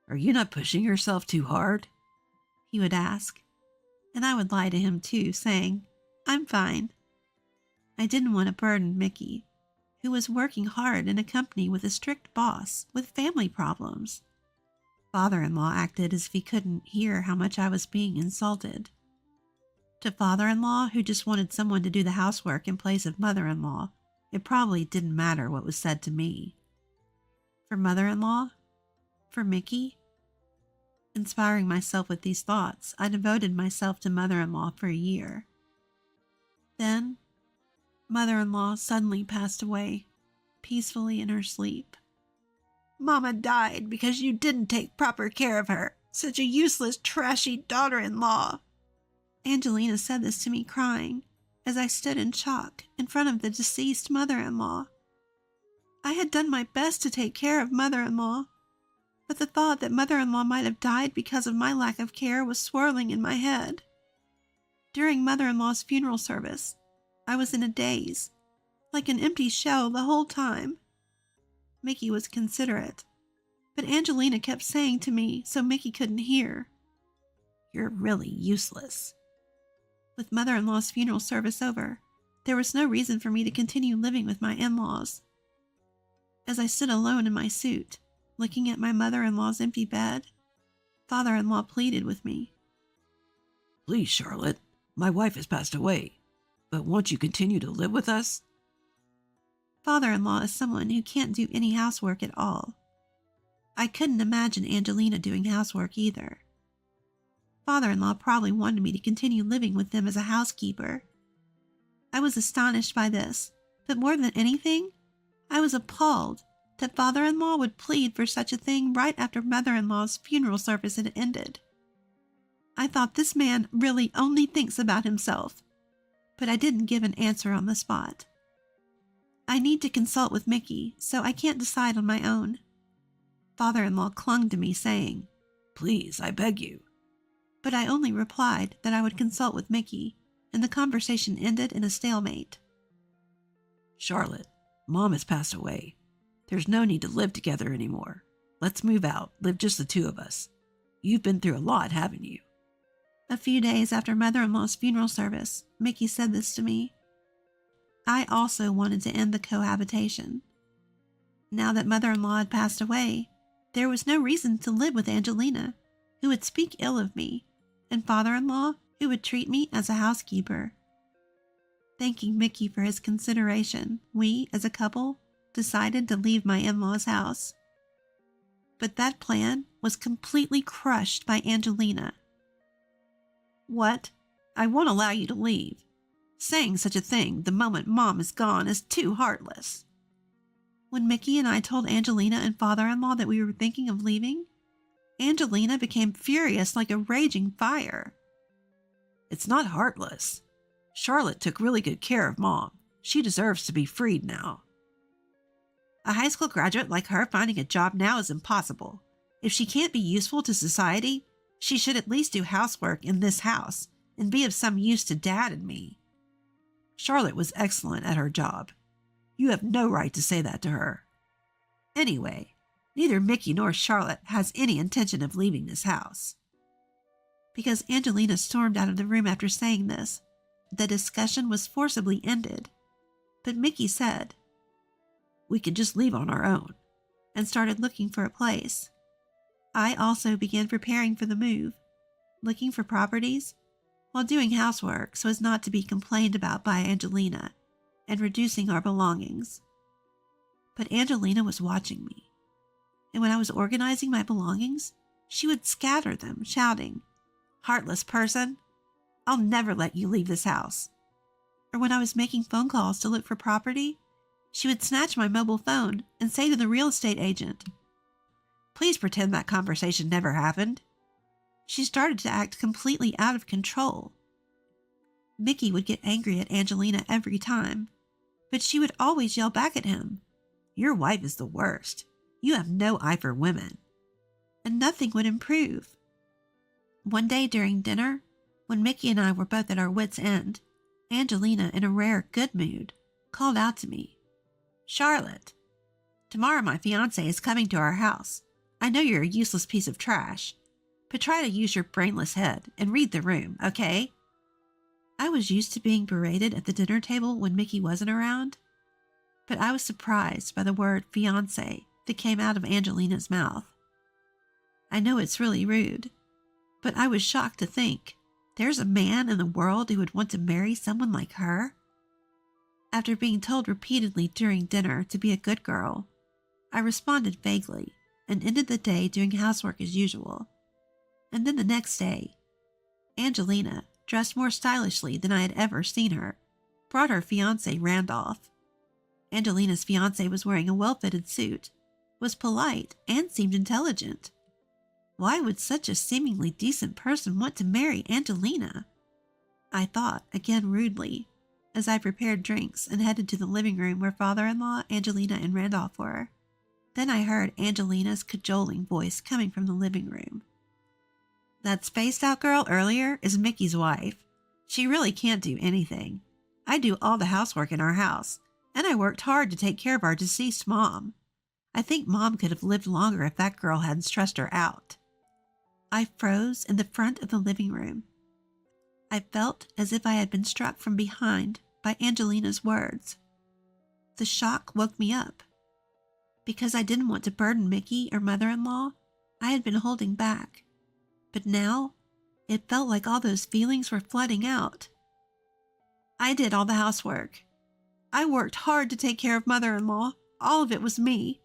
"Are you not pushing yourself too hard?" he would ask, and I would lie to him too, saying, "I'm fine." I didn't want to burden Mickey, who was working hard in a company with a strict boss with family problems. Father-in-law acted as if he couldn't hear how much I was being insulted. To father-in-law, who just wanted someone to do the housework in place of mother-in-law, it probably didn't matter what was said to me. For mother-in-law, for Mickey, inspiring myself with these thoughts, I devoted myself to mother-in-law for a year. Then, mother-in-law suddenly passed away, peacefully in her sleep. "Mama died because you didn't take proper care of her. Such a useless, trashy daughter-in-law." Angelina said this to me crying, as I stood in shock in front of the deceased mother-in-law. I had done my best to take care of mother-in-law, but the thought that mother-in-law might have died because of my lack of care was swirling in my head. During mother-in-law's funeral service, I was in a daze, like an empty shell the whole time. Mickey was considerate, but Angelina kept saying to me so Mickey couldn't hear, "You're really useless." With mother-in-law's funeral service over, there was no reason for me to continue living with my in-laws. As I stood alone in my suit, looking at my mother-in-law's empty bed, father-in-law pleaded with me. "Please, Charlotte, my wife has passed away, but won't you continue to live with us?" Father-in-law is someone who can't do any housework at all. I couldn't imagine Angelina doing housework either. Father-in-law probably wanted me to continue living with them as a housekeeper. I was astonished by this, but more than anything, I was appalled that father-in-law would plead for such a thing right after mother-in-law's funeral service had ended. I thought, this man really only thinks about himself, but I didn't give an answer on the spot. I need to consult with Mickey, so I can't decide on my own. Father-in-law clung to me, saying, "Please, I beg you." But I only replied that I would consult with Mickey, and the conversation ended in a stalemate. "Charlotte, Mom has passed away. There's no need to live together anymore. Let's move out, live just the two of us. You've been through a lot, haven't you? A few days after mother-in-law's funeral service, Mickey said this to me. I also wanted to end the cohabitation. Now that mother-in-law had passed away, there was no reason to live with Angelina, who would speak ill of me, and father-in-law, who would treat me as a housekeeper. Thanking Mickey for his consideration, we, as a couple, decided to leave my in-laws' house. But that plan was completely crushed by Angelina. What? I won't allow you to leave. Saying such a thing the moment Mom is gone is too heartless. When Mickey and I told Angelina and father-in-law that we were thinking of leaving, Angelina became furious like a raging fire. It's not heartless. Charlotte took really good care of Mom. She deserves to be freed now. A high school graduate like her finding a job now is impossible. If she can't be useful to society, she should at least do housework in this house and be of some use to Dad and me. Charlotte was excellent at her job. You have no right to say that to her. Anyway, neither Mickey nor Charlotte has any intention of leaving this house. Because Angelina stormed out of the room after saying this, the discussion was forcibly ended. But Mickey said, "We can just leave on our own," and started looking for a place. I also began preparing for the move, looking for properties while doing housework so as not to be complained about by Angelina, and reducing our belongings. But Angelina was watching me, and when I was organizing my belongings, she would scatter them, shouting, "Heartless person! I'll never let you leave this house." Or when I was making phone calls to look for property, she would snatch my mobile phone and say to the real estate agent, "Please pretend that conversation never happened." She started to act completely out of control. Mickey would get angry at Angelina every time, but she would always yell back at him, "Your wife is the worst. You have no eye for women." And nothing would improve. One day during dinner, when Mickey and I were both at our wits' end, Angelina, in a rare good mood, called out to me, "Charlotte, tomorrow my fiancé is coming to our house. I know you're a useless piece of trash, but try to use your brainless head and read the room, okay?" I was used to being berated at the dinner table when Mickey wasn't around, but I was surprised by the word fiancé that came out of Angelina's mouth. I know it's really rude, but I was shocked to think there's a man in the world who would want to marry someone like her. After being told repeatedly during dinner to be a good girl, I responded vaguely and ended the day doing housework as usual. And then the next day, Angelina, dressed more stylishly than I had ever seen her, brought her fiancé Randolph. Angelina's fiancé was wearing a well-fitted suit, was polite, and seemed intelligent. Why would such a seemingly decent person want to marry Angelina? I thought, again rudely, as I prepared drinks and headed to the living room where father-in-law, Angelina, and Randolph were. Then I heard Angelina's cajoling voice coming from the living room. "That spaced-out girl earlier is Mickey's wife. She really can't do anything. I do all the housework in our house, and I worked hard to take care of our deceased mom. I think Mom could have lived longer if that girl hadn't stressed her out." I froze in the front of the living room. I felt as if I had been struck from behind by Angelina's words. The shock woke me up. Because I didn't want to burden Mickey or mother-in-law, I had been holding back. But now, it felt like all those feelings were flooding out. I did all the housework. I worked hard to take care of mother-in-law. All of it was me.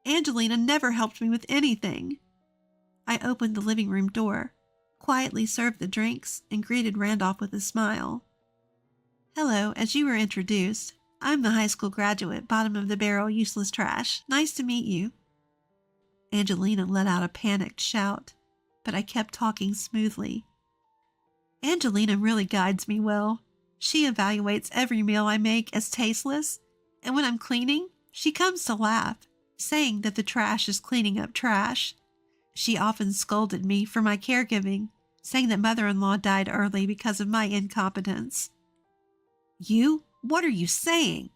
Angelina never helped me with anything. I opened the living room door, quietly served the drinks, and greeted Randolph with a smile. "Hello, as you were introduced. I'm the high school graduate, bottom of the barrel, useless trash. Nice to meet you." Angelina let out a panicked shout, but I kept talking smoothly. Angelina really guides me well. She evaluates every meal I make as tasteless, and when I'm cleaning, she comes to laugh, saying that the trash is cleaning up trash. She often scolded me for my caregiving, saying that mother-in-law died early because of my incompetence. "You? What are you saying?"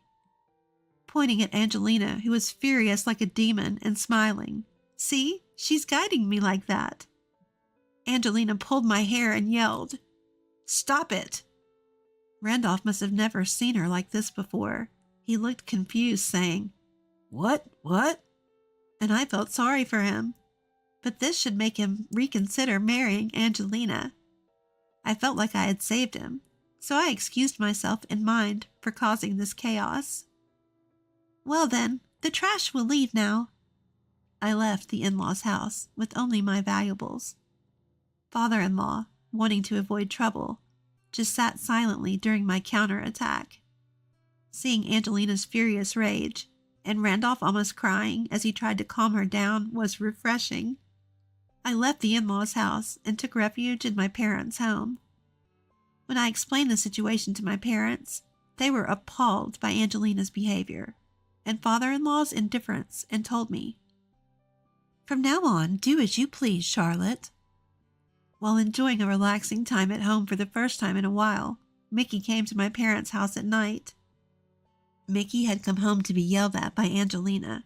pointing at Angelina, who was furious like a demon and smiling. See, she's guiding me like that. Angelina pulled my hair and yelled, "Stop it!" Randolph must have never seen her like this before. He looked confused, saying, What? And I felt sorry for him. But this should make him reconsider marrying Angelina. I felt like I had saved him, so I excused myself in mind for causing this chaos. Well then, the trash will leave now. I left the in-laws' house with only my valuables. Father-in-law, wanting to avoid trouble, just sat silently during my counterattack. Seeing Angelina's furious rage, and Randolph almost crying as he tried to calm her down, was refreshing. I left the in-laws' house and took refuge in my parents' home. When I explained the situation to my parents, they were appalled by Angelina's behavior and father-in-law's indifference and told me, From now on, do as you please, Charlotte. While enjoying a relaxing time at home for the first time in a while, Mickey came to my parents' house at night. Mickey had come home to be yelled at by Angelina.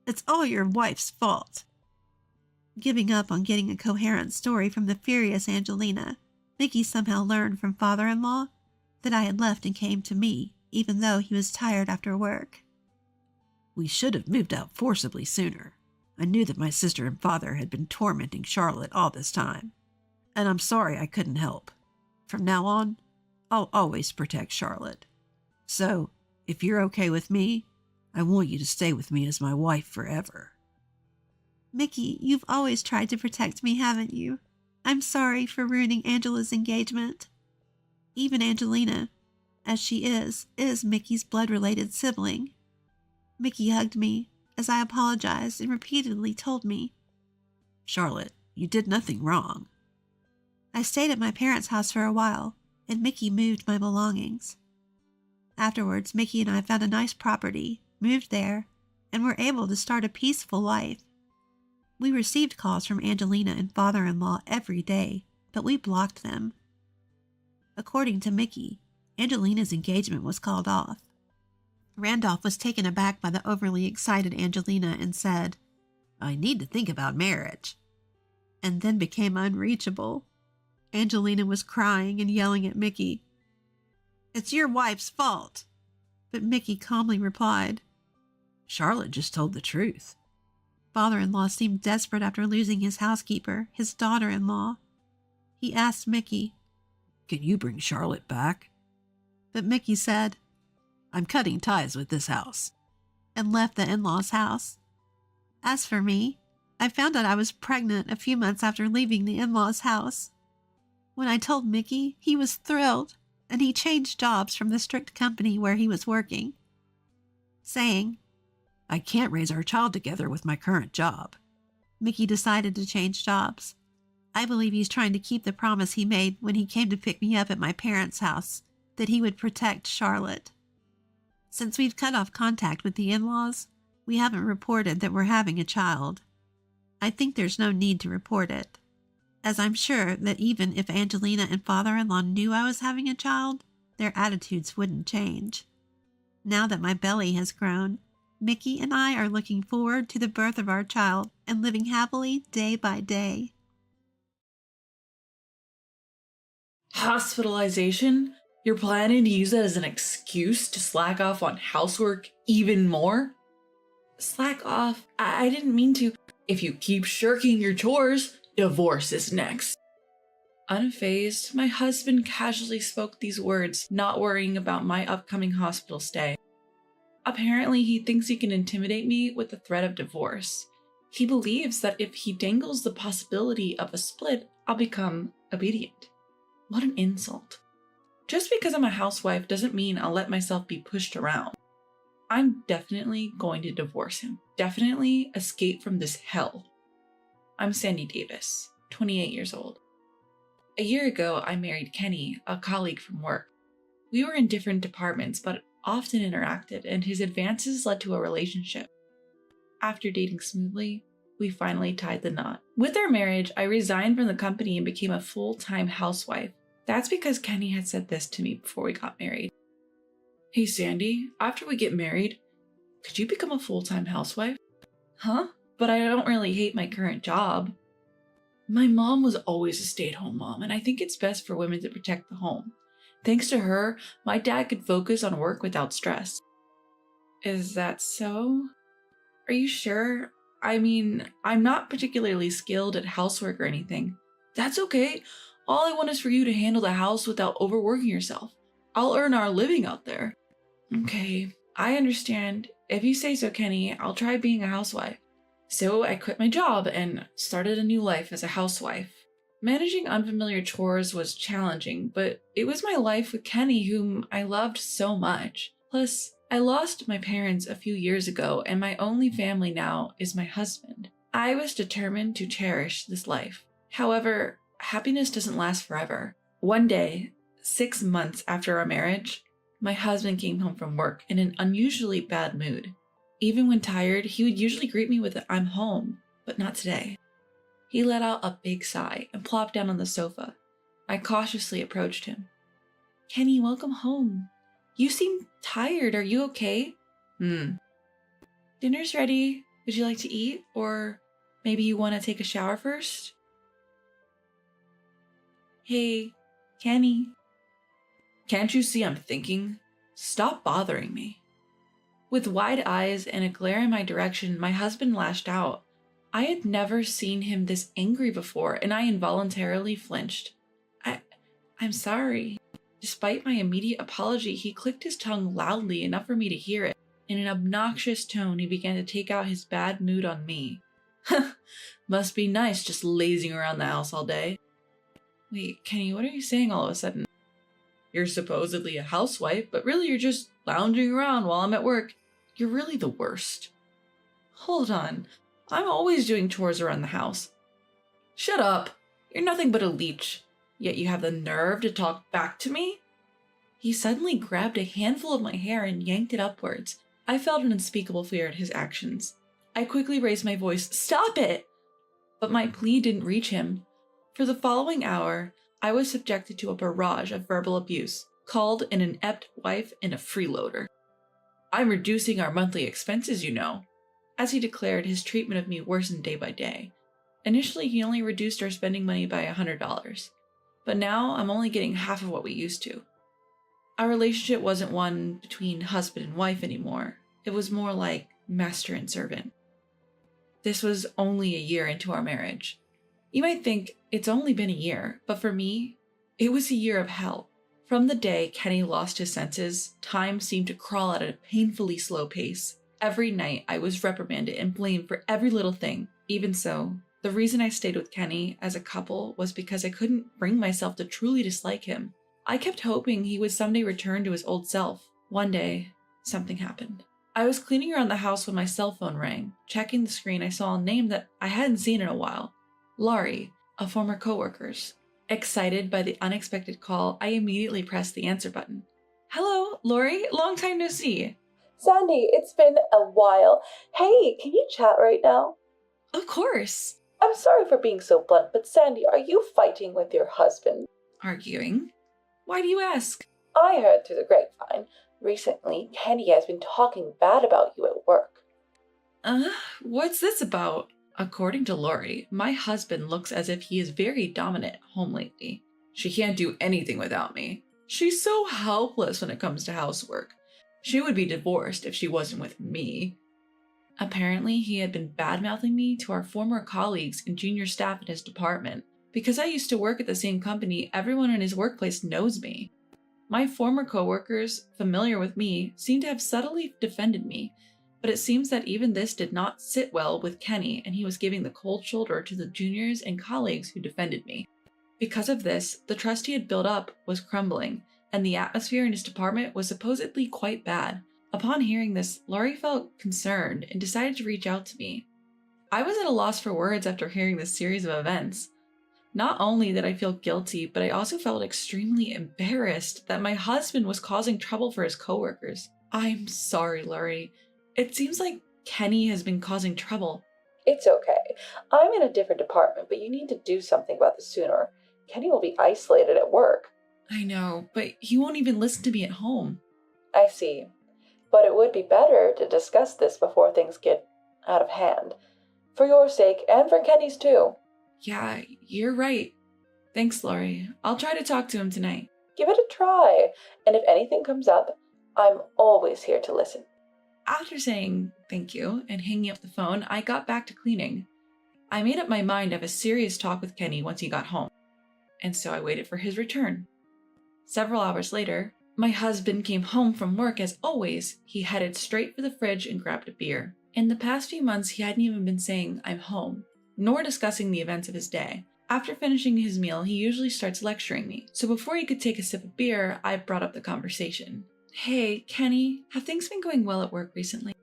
It's all your wife's fault. Giving up on getting a coherent story from the furious Angelina, Mickey somehow learned from father-in-law that I had left and came to me, even though he was tired after work. We should have moved out forcibly sooner. I knew that my sister and father had been tormenting Charlotte all this time, and I'm sorry I couldn't help. From now on, I'll always protect Charlotte. So, if you're okay with me, I want you to stay with me as my wife forever. Mickey, you've always tried to protect me, haven't you? I'm sorry for ruining Angela's engagement. Even Angelina, as she is Mickey's blood-related sibling. Mickey hugged me as I apologized and repeatedly told me, Charlotte, you did nothing wrong. I stayed at my parents' house for a while, and Mickey moved my belongings. Afterwards, Mickey and I found a nice property, moved there, and were able to start a peaceful life. We received calls from Angelina and father-in-law every day, but we blocked them. According to Mickey, Angelina's engagement was called off. Randolph was taken aback by the overly excited Angelina and said, I need to think about marriage. And then became unreachable. Angelina was crying and yelling at Mickey. It's your wife's fault. But Mickey calmly replied, Charlotte just told the truth. Father-in-law seemed desperate after losing his housekeeper, his daughter-in-law. He asked Mickey, Can you bring Charlotte back? But Mickey said, I'm cutting ties with this house, and left the in-laws' house. As for me, I found out I was pregnant a few months after leaving the in-laws' house. When I told Mickey, he was thrilled, and he changed jobs from the strict company where he was working, saying, I can't raise our child together with my current job. Mickey decided to change jobs. I believe he's trying to keep the promise he made when he came to pick me up at my parents' house, that he would protect Charlotte. Since we've cut off contact with the in-laws, we haven't reported that we're having a child. I think there's no need to report it, as I'm sure that even if Angelina and father-in-law knew I was having a child, their attitudes wouldn't change. Now that my belly has grown, Mickey and I are looking forward to the birth of our child and living happily day by day. Hospitalization? You're planning to use that as an excuse to slack off on housework even more? Slack off? I didn't mean to. If you keep shirking your chores, divorce is next. Unfazed, my husband casually spoke these words, not worrying about my upcoming hospital stay. Apparently, he thinks he can intimidate me with the threat of divorce. He believes that if he dangles the possibility of a split, I'll become obedient. What an insult. Just because I'm a housewife doesn't mean I'll let myself be pushed around. I'm definitely going to divorce him. Definitely escape from this hell. I'm Sandy Davis, 28 years old. A year ago, I married Kenny, a colleague from work. We were in different departments, but often interacted, and his advances led to a relationship. After dating smoothly, we finally tied the knot. With our marriage, I resigned from the company and became a full-time housewife. That's because Kenny had said this to me before we got married. Hey Sandy, after we get married, Could you become a full-time housewife? Huh? But I don't really hate my current job. My mom was always a stay-at-home mom, and I think it's best for women to protect the home. Thanks to her, my dad could focus on work without stress. Is that so? Are you sure? I mean, I'm not particularly skilled at housework or anything. That's okay. All I want is for you to handle the house without overworking yourself. I'll earn our living out there. Okay, I understand. If you say so, Kenny, I'll try being a housewife. So I quit my job and started a new life as a housewife. Managing unfamiliar chores was challenging, but it was my life with Kenny, whom I loved so much. Plus, I lost my parents a few years ago, and my only family now is my husband. I was determined to cherish this life. However, happiness doesn't last forever. One day, 6 months after our marriage, my husband came home from work in an unusually bad mood. Even when tired, he would usually greet me with "I'm home," but not today. He let out a big sigh and plopped down on the sofa. I cautiously approached him. "Kenny, welcome home. You seem tired. Are you okay?" "Dinner's ready. Would you like to eat? Or maybe you want to take a shower first?" "Hey, Kenny. Can't you see I'm thinking? Stop bothering me." With wide eyes and a glare in my direction, my husband lashed out. I had never seen him this angry before, and I involuntarily flinched. I'm sorry." Despite my immediate apology, he clicked his tongue loudly enough for me to hear it. In an obnoxious tone, he began to take out his bad mood on me. "Must be nice just lazing around the house all day." "Wait, Kenny, what are you saying all of a sudden? You're supposedly a housewife, but really you're just lounging around while I'm at work. You're really the worst." "Hold on. I'm always doing chores around the house." "Shut up. You're nothing but a leech. Yet you have the nerve to talk back to me?" He suddenly grabbed a handful of my hair and yanked it upwards. I felt an unspeakable fear at his actions. I quickly raised my voice, "Stop it!" But my plea didn't reach him. For the following hour, I was subjected to a barrage of verbal abuse, called an inept wife and a freeloader. "I'm reducing our monthly expenses, you know." As he declared, his treatment of me worsened day by day. Initially, he only reduced our spending money by $100, but now I'm only getting half of what we used to. Our relationship wasn't one between husband and wife anymore. It was more like master and servant. This was only a year into our marriage. You might think it's only been a year, but for me, it was a year of hell. From the day Kenny lost his senses, time seemed to crawl at a painfully slow pace. Every night I was reprimanded and blamed for every little thing. Even so, the reason I stayed with Kenny as a couple was because I couldn't bring myself to truly dislike him. I kept hoping he would someday return to his old self. One day, something happened. I was cleaning around the house when my cell phone rang. Checking the screen, I saw a name that I hadn't seen in a while. Laurie, a former coworker's. Excited by the unexpected call, I immediately pressed the answer button. "Hello, Laurie. Long time no see." "Sandy, it's been a while. Hey, can you chat right now?" "Of course." "I'm sorry for being so blunt, but Sandy, are you fighting with your husband?" "Arguing? Why do you ask?" "I heard through the grapevine. Recently, Kenny has been talking bad about you at work." What's this about?" According to Laurie, my husband looks as if he is very dominant at home lately. "She can't do anything without me. She's so helpless when it comes to housework. She would be divorced if she wasn't with me." Apparently, he had been bad-mouthing me to our former colleagues and junior staff in his department. Because I used to work at the same company, everyone in his workplace knows me. My former coworkers, familiar with me, seem to have subtly defended me, but it seems that even this did not sit well with Kenny, and he was giving the cold shoulder to the juniors and colleagues who defended me. Because of this, the trust he had built up was crumbling, and the atmosphere in his department was supposedly quite bad. Upon hearing this, Laurie felt concerned and decided to reach out to me. I was at a loss for words after hearing this series of events. Not only did I feel guilty, but I also felt extremely embarrassed that my husband was causing trouble for his coworkers. "I'm sorry, Laurie. It seems like Kenny has been causing trouble." "It's okay. I'm in a different department, but you need to do something about this sooner. Kenny will be isolated at work." "I know, but he won't even listen to me at home." "I see. but it would be better to discuss this before things get out of hand. For your sake, and for Kenny's too. Yeah, you're right. Thanks, Lori. I'll try to talk to him tonight. Give it a try, and if anything comes up, I'm always here to listen. After saying thank you and hanging up the phone, I got back to cleaning. I made up my mind to have a serious talk with Kenny once he got home, and so I waited for his return. Several hours later, my husband came home from work as always. He headed straight for the fridge and grabbed a beer. In the past few months, he hadn't even been saying, "I'm home," nor discussing the events of his day. After finishing his meal, he usually starts lecturing me, so before he could take a sip of beer, I brought up the conversation. "Hey, Kenny, have things been going well at work recently?"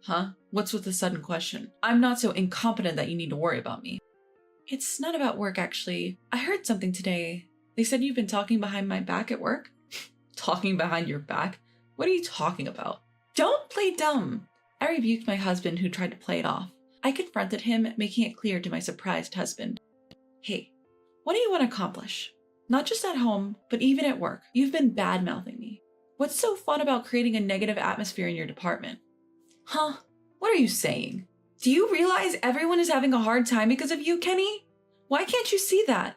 "Huh? What's with the sudden question? I'm not so incompetent that you need to worry about me." "It's not about work, actually. I heard something today. They said you've been talking behind my back at work." "Talking behind your back? What are you talking about?" "Don't play dumb." I rebuked my husband, who tried to play it off. I confronted him, making it clear to my surprised husband. "Hey, what do you want to accomplish? Not just at home, but even at work. You've been bad-mouthing me. What's so fun about creating a negative atmosphere in your department?" "Huh? What are you saying? Do you realize everyone is having a hard time because of you, Kenny? Why can't you see that?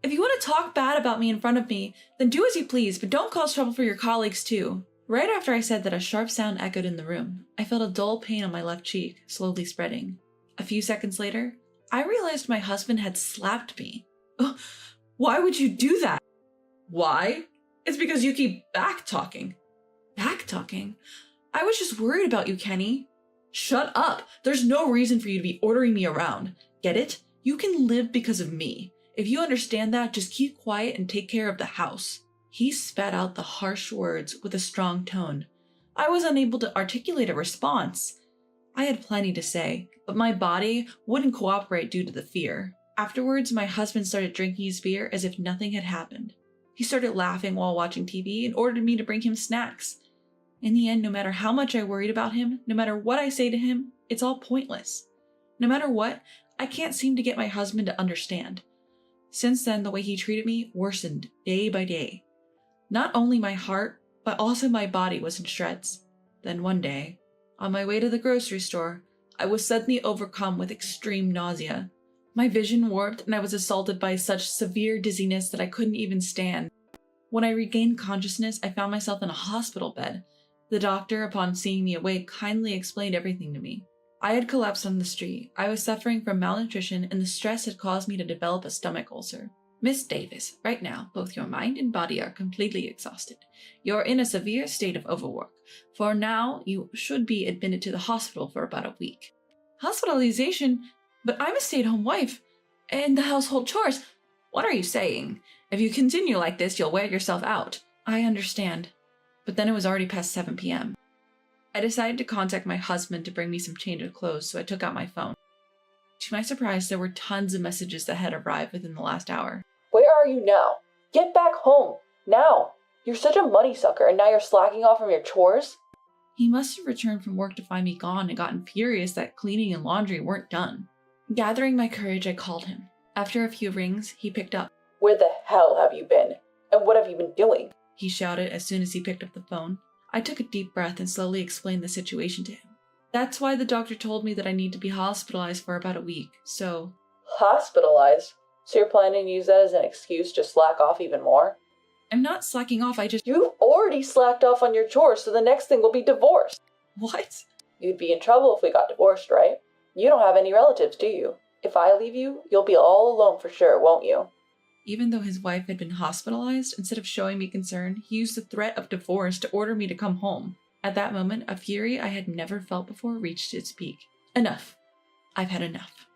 If you want to talk bad about me in front of me, then do as you please, but don't cause trouble for your colleagues too." Right after I said that, a sharp sound echoed in the room. I felt a dull pain on my left cheek, slowly spreading. A few seconds later, I realized my husband had slapped me. "Why would you do that?" "Why? It's because you keep back-talking." "Back-talking? I was just worried about you, Kenny." "Shut up! There's no reason for you to be ordering me around. Get it? You can live because of me. If you understand that, just keep quiet and take care of the house." He spat out the harsh words with a strong tone. I was unable to articulate a response. I had plenty to say, but my body wouldn't cooperate due to the fear. Afterwards, my husband started drinking his beer as if nothing had happened. He started laughing while watching TV and ordered me to bring him snacks. In the end, no matter how much I worried about him, no matter what I say to him, it's all pointless. No matter what, I can't seem to get my husband to understand. Since then, the way he treated me worsened day by day. Not only my heart, but also my body was in shreds. Then one day, on my way to the grocery store, I was suddenly overcome with extreme nausea. My vision warped and I was assaulted by such severe dizziness that I couldn't even stand. When I regained consciousness, I found myself in a hospital bed. The doctor, upon seeing me awake, kindly explained everything to me. I had collapsed on the street. I was suffering from malnutrition and the stress had caused me to develop a stomach ulcer. "Miss Davis, right now, both your mind and body are completely exhausted. You're in a severe state of overwork. For now, you should be admitted to the hospital for about a week." "Hospitalization? But I'm a stay-at-home wife. And the household chores. What are you saying? If you continue like this, you'll wear yourself out." "I understand." But then it was already past 7 p.m. I decided to contact my husband to bring me some change of clothes, so I took out my phone. To my surprise, there were tons of messages that had arrived within the last hour. "Where are you now? Get back home, now! You're such a money sucker, and now you're slacking off from your chores?" He must have returned from work to find me gone and gotten furious that cleaning and laundry weren't done. Gathering my courage, I called him. After a few rings, he picked up. "Where the hell have you been? And what have you been doing?" He shouted as soon as he picked up the phone. I took a deep breath and slowly explained the situation to him. "That's why the doctor told me that I need to be hospitalized for about a week, so..." "Hospitalized? So you're planning to use that as an excuse to slack off even more?" "I'm not slacking off, You've already slacked off on your chores, so the next thing will be divorce." What? "You'd be in trouble if we got divorced, right? You don't have any relatives, do you? If I leave you, you'll be all alone for sure, won't you?" Even though his wife had been hospitalized, instead of showing me concern, he used the threat of divorce to order me to come home. At that moment, a fury I had never felt before reached its peak. Enough. I've had enough.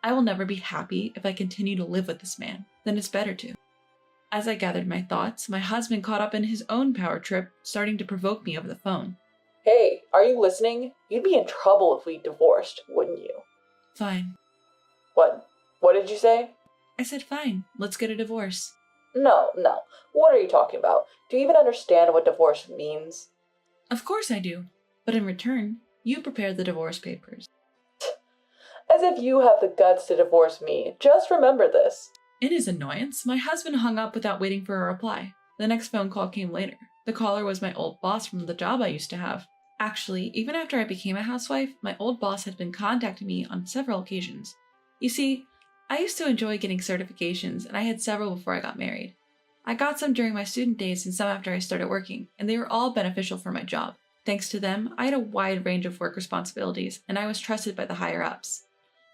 I will never be happy if I continue to live with this man. Then it's better to. As I gathered my thoughts, my husband caught up in his own power trip, starting to provoke me over the phone. "Hey, are you listening? You'd be in trouble if we divorced, wouldn't you?" Fine. What did you say?" I said fine. Let's get a divorce. No. What are you talking about? Do you even understand what divorce means?" Of course I do. But in return, you prepare the divorce papers. As if you have the guts to divorce me. Just remember this. In his annoyance, my husband hung up without waiting for a reply. The next phone call came later. The caller was my old boss from the job I used to have. Actually, even after I became a housewife, my old boss had been contacting me on several occasions. You see, I used to enjoy getting certifications, and I had several before I got married. I got some during my student days and some after I started working, and they were all beneficial for my job. Thanks to them, I had a wide range of work responsibilities, and I was trusted by the higher-ups.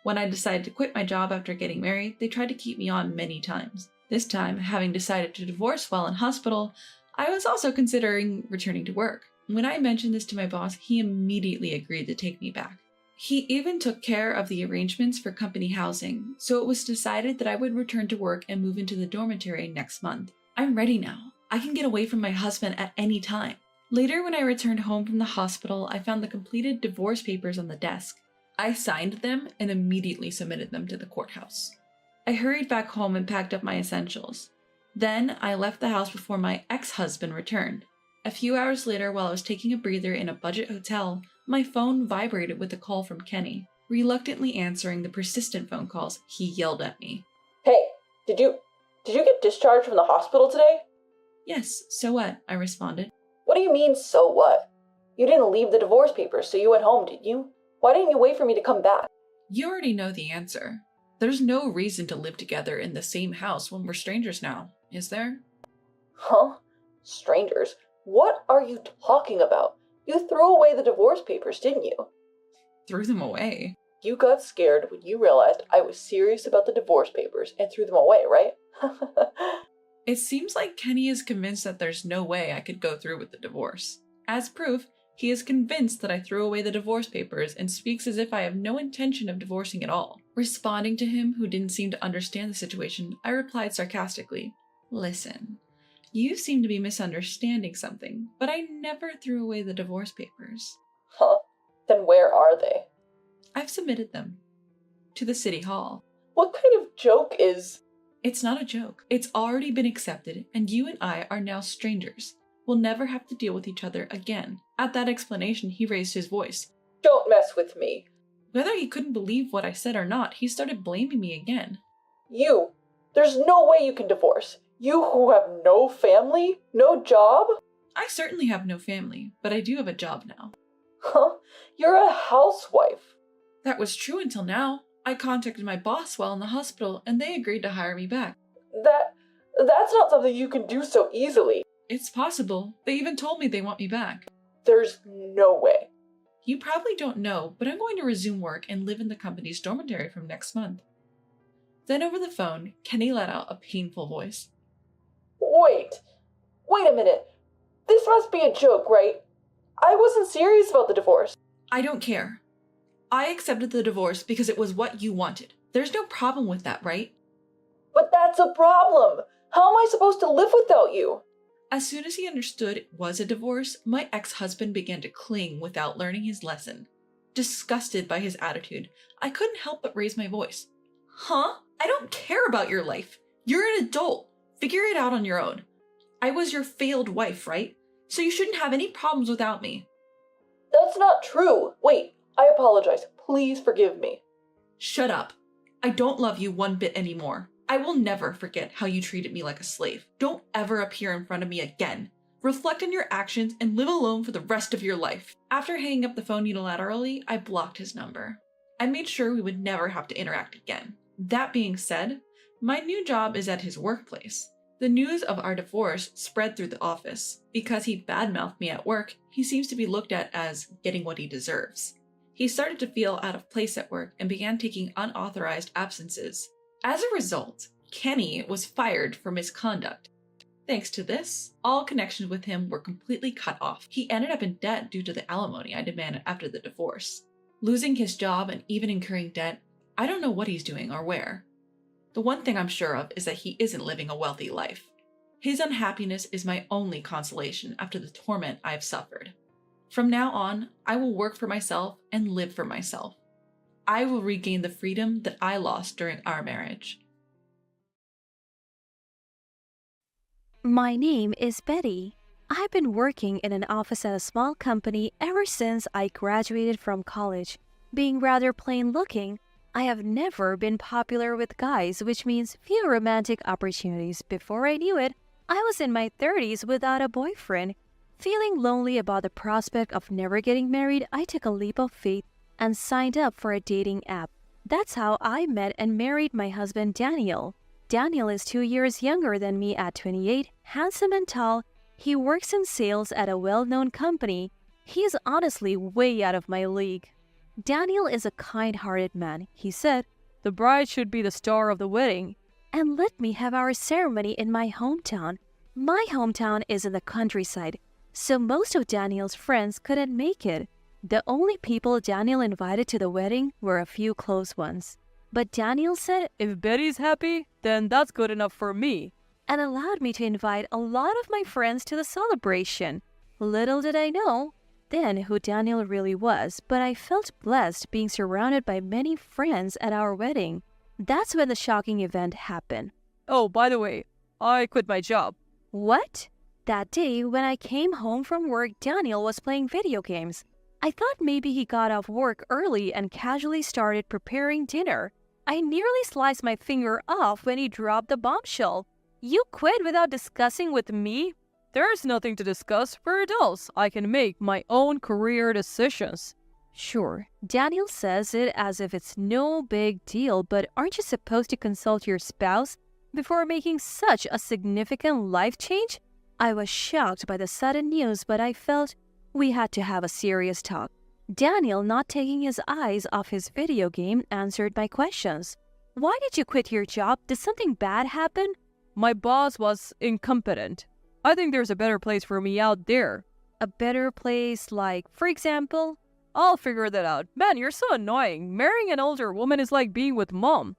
When I decided to quit my job after getting married, they tried to keep me on many times. This time, having decided to divorce while in hospital, I was also considering returning to work. When I mentioned this to my boss, he immediately agreed to take me back. He even took care of the arrangements for company housing, so it was decided that I would return to work and move into the dormitory next month. I'm ready now. I can get away from my husband at any time. Later, when I returned home from the hospital, I found the completed divorce papers on the desk. I signed them and immediately submitted them to the courthouse. I hurried back home and packed up my essentials. Then, I left the house before my ex-husband returned. A few hours later, while I was taking a breather in a budget hotel, my phone vibrated with a call from Kenny. Reluctantly answering the persistent phone calls, he yelled at me. Hey, did you get discharged from the hospital today? Yes, so what? I responded. What do you mean, so what? You didn't leave the divorce papers, so you went home, did you? Why didn't you wait for me to come back? You already know the answer. There's no reason to live together in the same house when we're strangers now, is there? Huh? Strangers? What are you talking about? You threw away the divorce papers, didn't you? Threw them away? You got scared when you realized I was serious about the divorce papers and threw them away, right? It seems like Kenny is convinced that there's no way I could go through with the divorce. As proof, he is convinced that I threw away the divorce papers and speaks as if I have no intention of divorcing at all. Responding to him, who didn't seem to understand the situation, I replied sarcastically, "Listen, you seem to be misunderstanding something, but I never threw away the divorce papers." Huh? Then where are they? I've submitted them. To the city hall. What kind of joke is... It's not a joke. It's already been accepted, and you and I are now strangers. We'll never have to deal with each other again. At that explanation, he raised his voice. Don't mess with me. Whether he couldn't believe what I said or not, he started blaming me again. You. There's no way you can divorce. You who have no family? No job? I certainly have no family, but I do have a job now. Huh? You're a housewife. That was true until now. I contacted my boss while in the hospital, and they agreed to hire me back. That's not something you can do so easily. It's possible. They even told me they want me back. There's no way. You probably don't know, but I'm going to resume work and live in the company's dormitory from next month. Then over the phone, Kenny let out a painful voice. Wait a minute. This must be a joke, right? I wasn't serious about the divorce. I don't care. I accepted the divorce because it was what you wanted. There's no problem with that, right? But that's a problem. How am I supposed to live without you? As soon as he understood it was a divorce, my ex-husband began to cling without learning his lesson. Disgusted by his attitude, I couldn't help but raise my voice. Huh? I don't care about your life. You're an adult. Figure it out on your own. I was your failed wife, right? So you shouldn't have any problems without me. That's not true. Wait, I apologize. Please forgive me. Shut up. I don't love you one bit anymore. I will never forget how you treated me like a slave. Don't ever appear in front of me again. Reflect on your actions and live alone for the rest of your life. After hanging up the phone unilaterally, I blocked his number. I made sure we would never have to interact again. That being said, my new job is at his workplace. The news of our divorce spread through the office. Because he badmouthed me at work, he seems to be looked at as getting what he deserves. He started to feel out of place at work and began taking unauthorized absences. As a result, Kenny was fired for misconduct. Thanks to this, all connections with him were completely cut off. He ended up in debt due to the alimony I demanded after the divorce. Losing his job and even incurring debt, I don't know what he's doing or where. The one thing I'm sure of is that he isn't living a wealthy life. His unhappiness is my only consolation after the torment I have suffered. From now on, I will work for myself and live for myself. I will regain the freedom that I lost during our marriage. My name is Betty. I've been working in an office at a small company ever since I graduated from college. Being rather plain looking, I have never been popular with guys, which means few romantic opportunities. Before I knew it, I was in my 30s without a boyfriend. Feeling lonely about the prospect of never getting married, I took a leap of faith and signed up for a dating app. That's how I met and married my husband Daniel. Daniel is 2 years younger than me at 28, handsome and tall. He works in sales at a well-known company. He is honestly way out of my league. Daniel is a kind-hearted man. He said, "The bride should be the star of the wedding," and let me have our ceremony in my hometown. My hometown is in the countryside, so most of Daniel's friends couldn't make it. The only people Daniel invited to the wedding were a few close ones. But Daniel said, "If Betty's happy, then that's good enough for me," and allowed me to invite a lot of my friends to the celebration. Little did I know then who Daniel really was, but I felt blessed being surrounded by many friends at our wedding. That's when the shocking event happened. "Oh, by the way, I quit my job." What? That day, when I came home from work, Daniel was playing video games. I thought maybe he got off work early and casually started preparing dinner. I nearly sliced my finger off when he dropped the bombshell. "You quit without discussing with me?" "There's nothing to discuss. We're adults. I can make my own career decisions." Sure, Daniel says it as if it's no big deal, but aren't you supposed to consult your spouse before making such a significant life change? I was shocked by the sudden news, but I felt we had to have a serious talk. Daniel, not taking his eyes off his video game, answered my questions. "Why did you quit your job? Did something bad happen?" "My boss was incompetent. I think there's a better place for me out there." "A better place like, for example?" "I'll figure that out." "Man, you're so annoying. Marrying an older woman is like being with mom."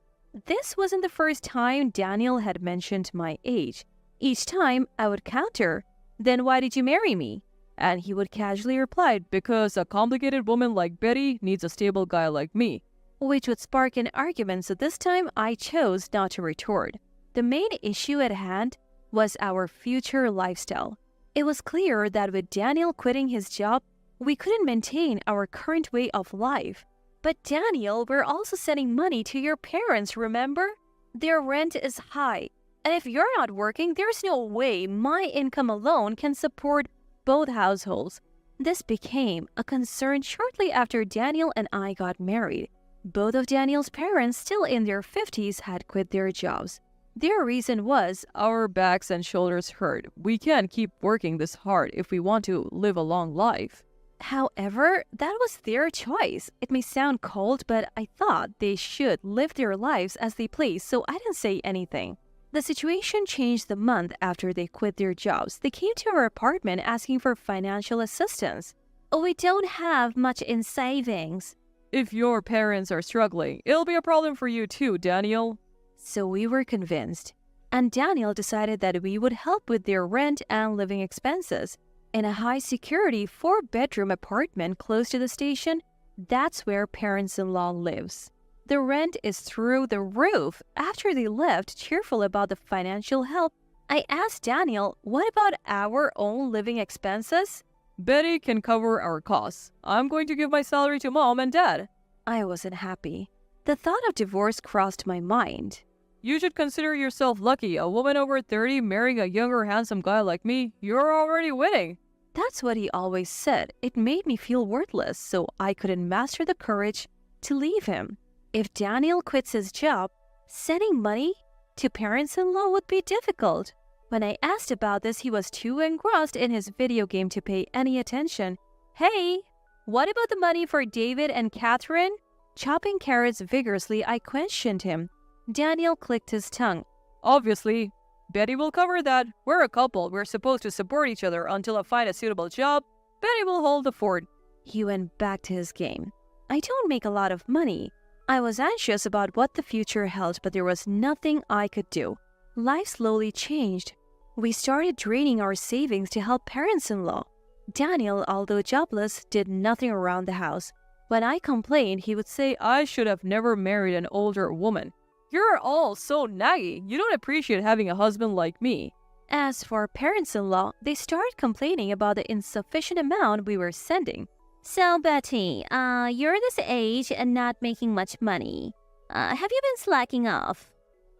This wasn't the first time Daniel had mentioned my age. Each time I would counter, "Then why did you marry me?" And he would casually reply, "Because a complicated woman like Betty needs a stable guy like me," which would spark an argument, so this time I chose not to retort. The main issue at hand was our future lifestyle. It was clear that with Daniel quitting his job, we couldn't maintain our current way of life. "But Daniel, we're also sending money to your parents, remember? Their rent is high. And if you're not working, there's no way my income alone can support both households." This became a concern shortly after Daniel and I got married. Both of Daniel's parents, still in their 50s, had quit their jobs. Their reason was, "Our backs and shoulders hurt. We can't keep working this hard if we want to live a long life." However, that was their choice. It may sound cold, but I thought they should live their lives as they please, so I didn't say anything. The situation changed the month after they quit their jobs. They came to our apartment asking for financial assistance. "We don't have much in savings." "If your parents are struggling, it'll be a problem for you too, Daniel." So we were convinced. And Daniel decided that we would help with their rent and living expenses. In a high-security 4-bedroom apartment close to the station, that's where parents-in-law lives. The rent is through the roof. After they left, cheerful about the financial help, I asked Daniel, "What about our own living expenses?" "Betty can cover our costs. I'm going to give my salary to mom and dad." I wasn't happy. The thought of divorce crossed my mind. "You should consider yourself lucky. A woman over 30 marrying a younger, handsome guy like me, you're already winning." That's what he always said. It made me feel worthless, so I couldn't muster the courage to leave him. If Daniel quits his job, sending money to parents-in-law would be difficult. When I asked about this, he was too engrossed in his video game to pay any attention. "Hey, what about the money for David and Catherine?" Chopping carrots vigorously, I questioned him. Daniel clicked his tongue. "Obviously, Betty will cover that. We're a couple. We're supposed to support each other until I find a suitable job. Betty will hold the fort." He went back to his game. I don't make a lot of money. I was anxious about what the future held, but there was nothing I could do. Life slowly changed. We started draining our savings to help parents-in-law. Daniel, although jobless, did nothing around the house. When I complained, he would say, "I should have never married an older woman. You're all so naggy. You don't appreciate having a husband like me." As for parents-in-law, they started complaining about the insufficient amount we were sending. "So, Betty, you're this age and not making much money. Have you been slacking off?"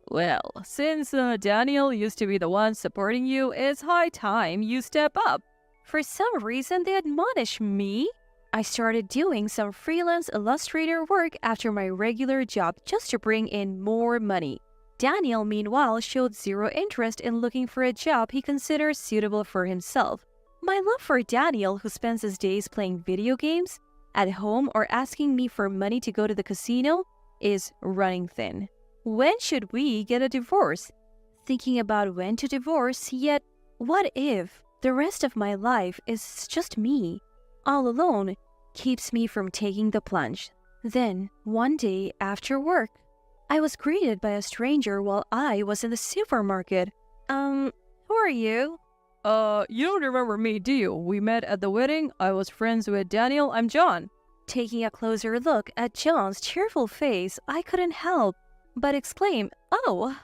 "Well, since Daniel used to be the one supporting you, it's high time you step up." For some reason, they admonished me. I started doing some freelance illustrator work after my regular job just to bring in more money. Daniel, meanwhile, showed zero interest in looking for a job he considers suitable for himself. My love for Daniel, who spends his days playing video games at home or asking me for money to go to the casino, is running thin. When should we get a divorce? Thinking about when to divorce, yet what if the rest of my life is just me, all alone, keeps me from taking the plunge. Then, one day after work, I was greeted by a stranger while I was in the supermarket. Who are you? You don't remember me, do you? We met at the wedding. I was friends with Daniel. I'm John. Taking a closer look at John's cheerful face, I couldn't help but exclaim, "Oh!"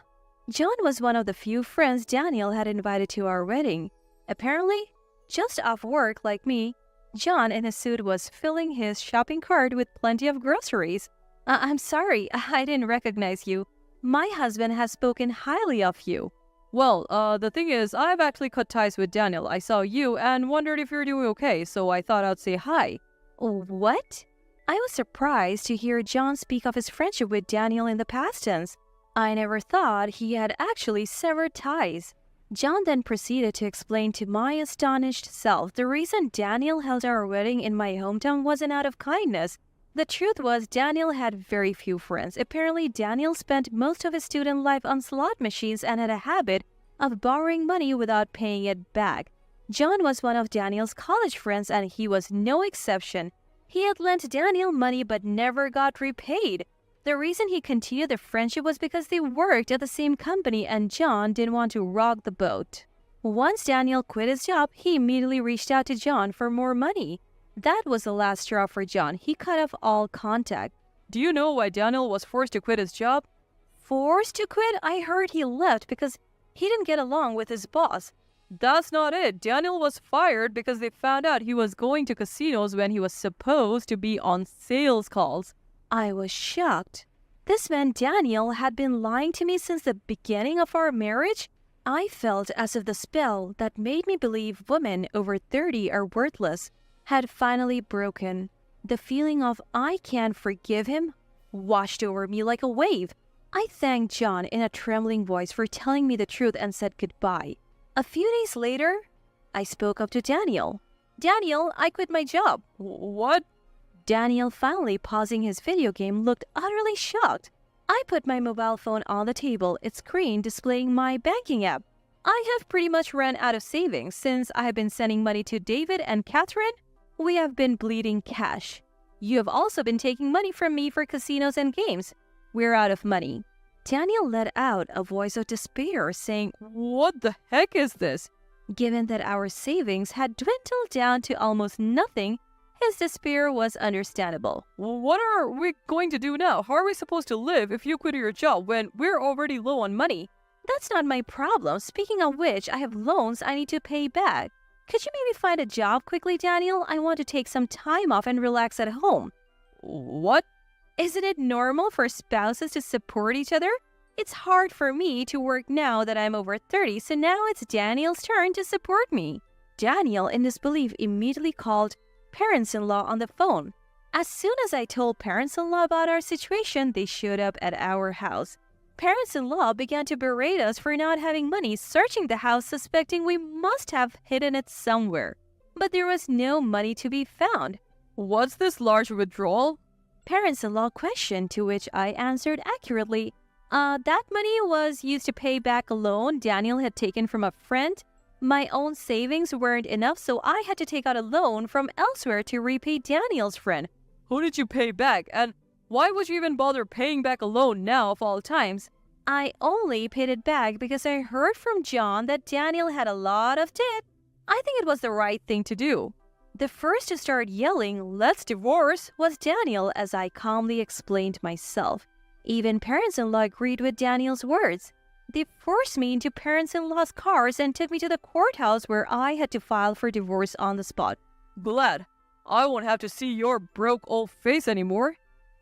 John was one of the few friends Daniel had invited to our wedding. Apparently, just off work like me, John in a suit was filling his shopping cart with plenty of groceries. I'm sorry, I didn't recognize you. My husband has spoken highly of you. Well, the thing is, I've actually cut ties with Daniel. I saw you and wondered if you're doing okay, so I thought I'd say hi. What? I was surprised to hear John speak of his friendship with Daniel in the past tense. I never thought he had actually severed ties. John then proceeded to explain to my astonished self the reason Daniel held our wedding in my hometown wasn't out of kindness. The truth was Daniel had very few friends. Apparently, Daniel spent most of his student life on slot machines and had a habit of borrowing money without paying it back. John was one of Daniel's college friends and he was no exception. He had lent Daniel money but never got repaid. The reason he continued the friendship was because they worked at the same company and John didn't want to rock the boat. Once Daniel quit his job, he immediately reached out to John for more money. That was the last straw for John. He cut off all contact. Do you know why Daniel was forced to quit his job? Forced to quit? I heard he left because he didn't get along with his boss. That's not it. Daniel was fired because they found out he was going to casinos when he was supposed to be on sales calls. I was shocked. This meant Daniel had been lying to me since the beginning of our marriage. I felt as if the spell that made me believe women over 30 are worthless had finally broken. The feeling of I can't forgive him washed over me like a wave. I thanked John in a trembling voice for telling me the truth and said goodbye. A few days later, I spoke up to Daniel. "Daniel, I quit my job." What? Daniel, finally pausing his video game, looked utterly shocked. I put my mobile phone on the table, its screen displaying my banking app. I have pretty much run out of savings since I have been sending money to David and Catherine. We have been bleeding cash. You have also been taking money from me for casinos and games. We're out of money. Daniel let out a voice of despair, saying, What the heck is this? Given that our savings had dwindled down to almost nothing, his despair was understandable. What are we going to do now? How are we supposed to live if you quit your job when we're already low on money? That's not my problem. Speaking of which, I have loans I need to pay back. Could you maybe find a job quickly, Daniel? I want to take some time off and relax at home. What? Isn't it normal for spouses to support each other? It's hard for me to work now that I'm over 30, so now it's Daniel's turn to support me. Daniel, in disbelief, immediately called parents-in-law on the phone. As soon as I told parents-in-law about our situation, they showed up at our house. Parents-in-law began to berate us for not having money, searching the house, suspecting we must have hidden it somewhere. But there was no money to be found. What's this large withdrawal? Parents-in-law questioned, to which I answered accurately. That money was used to pay back a loan Daniel had taken from a friend. My own savings weren't enough, so I had to take out a loan from elsewhere to repay Daniel's friend. Who did you pay back? And why would you even bother paying back a loan now of all times? I only paid it back because I heard from John that Daniel had a lot of debt. I think it was the right thing to do. The first to start yelling, "Let's divorce," was Daniel, as I calmly explained myself. Even parents-in-law agreed with Daniel's words. They forced me into parents-in-law's cars and took me to the courthouse where I had to file for divorce on the spot. Glad. I won't have to see your broke old face anymore.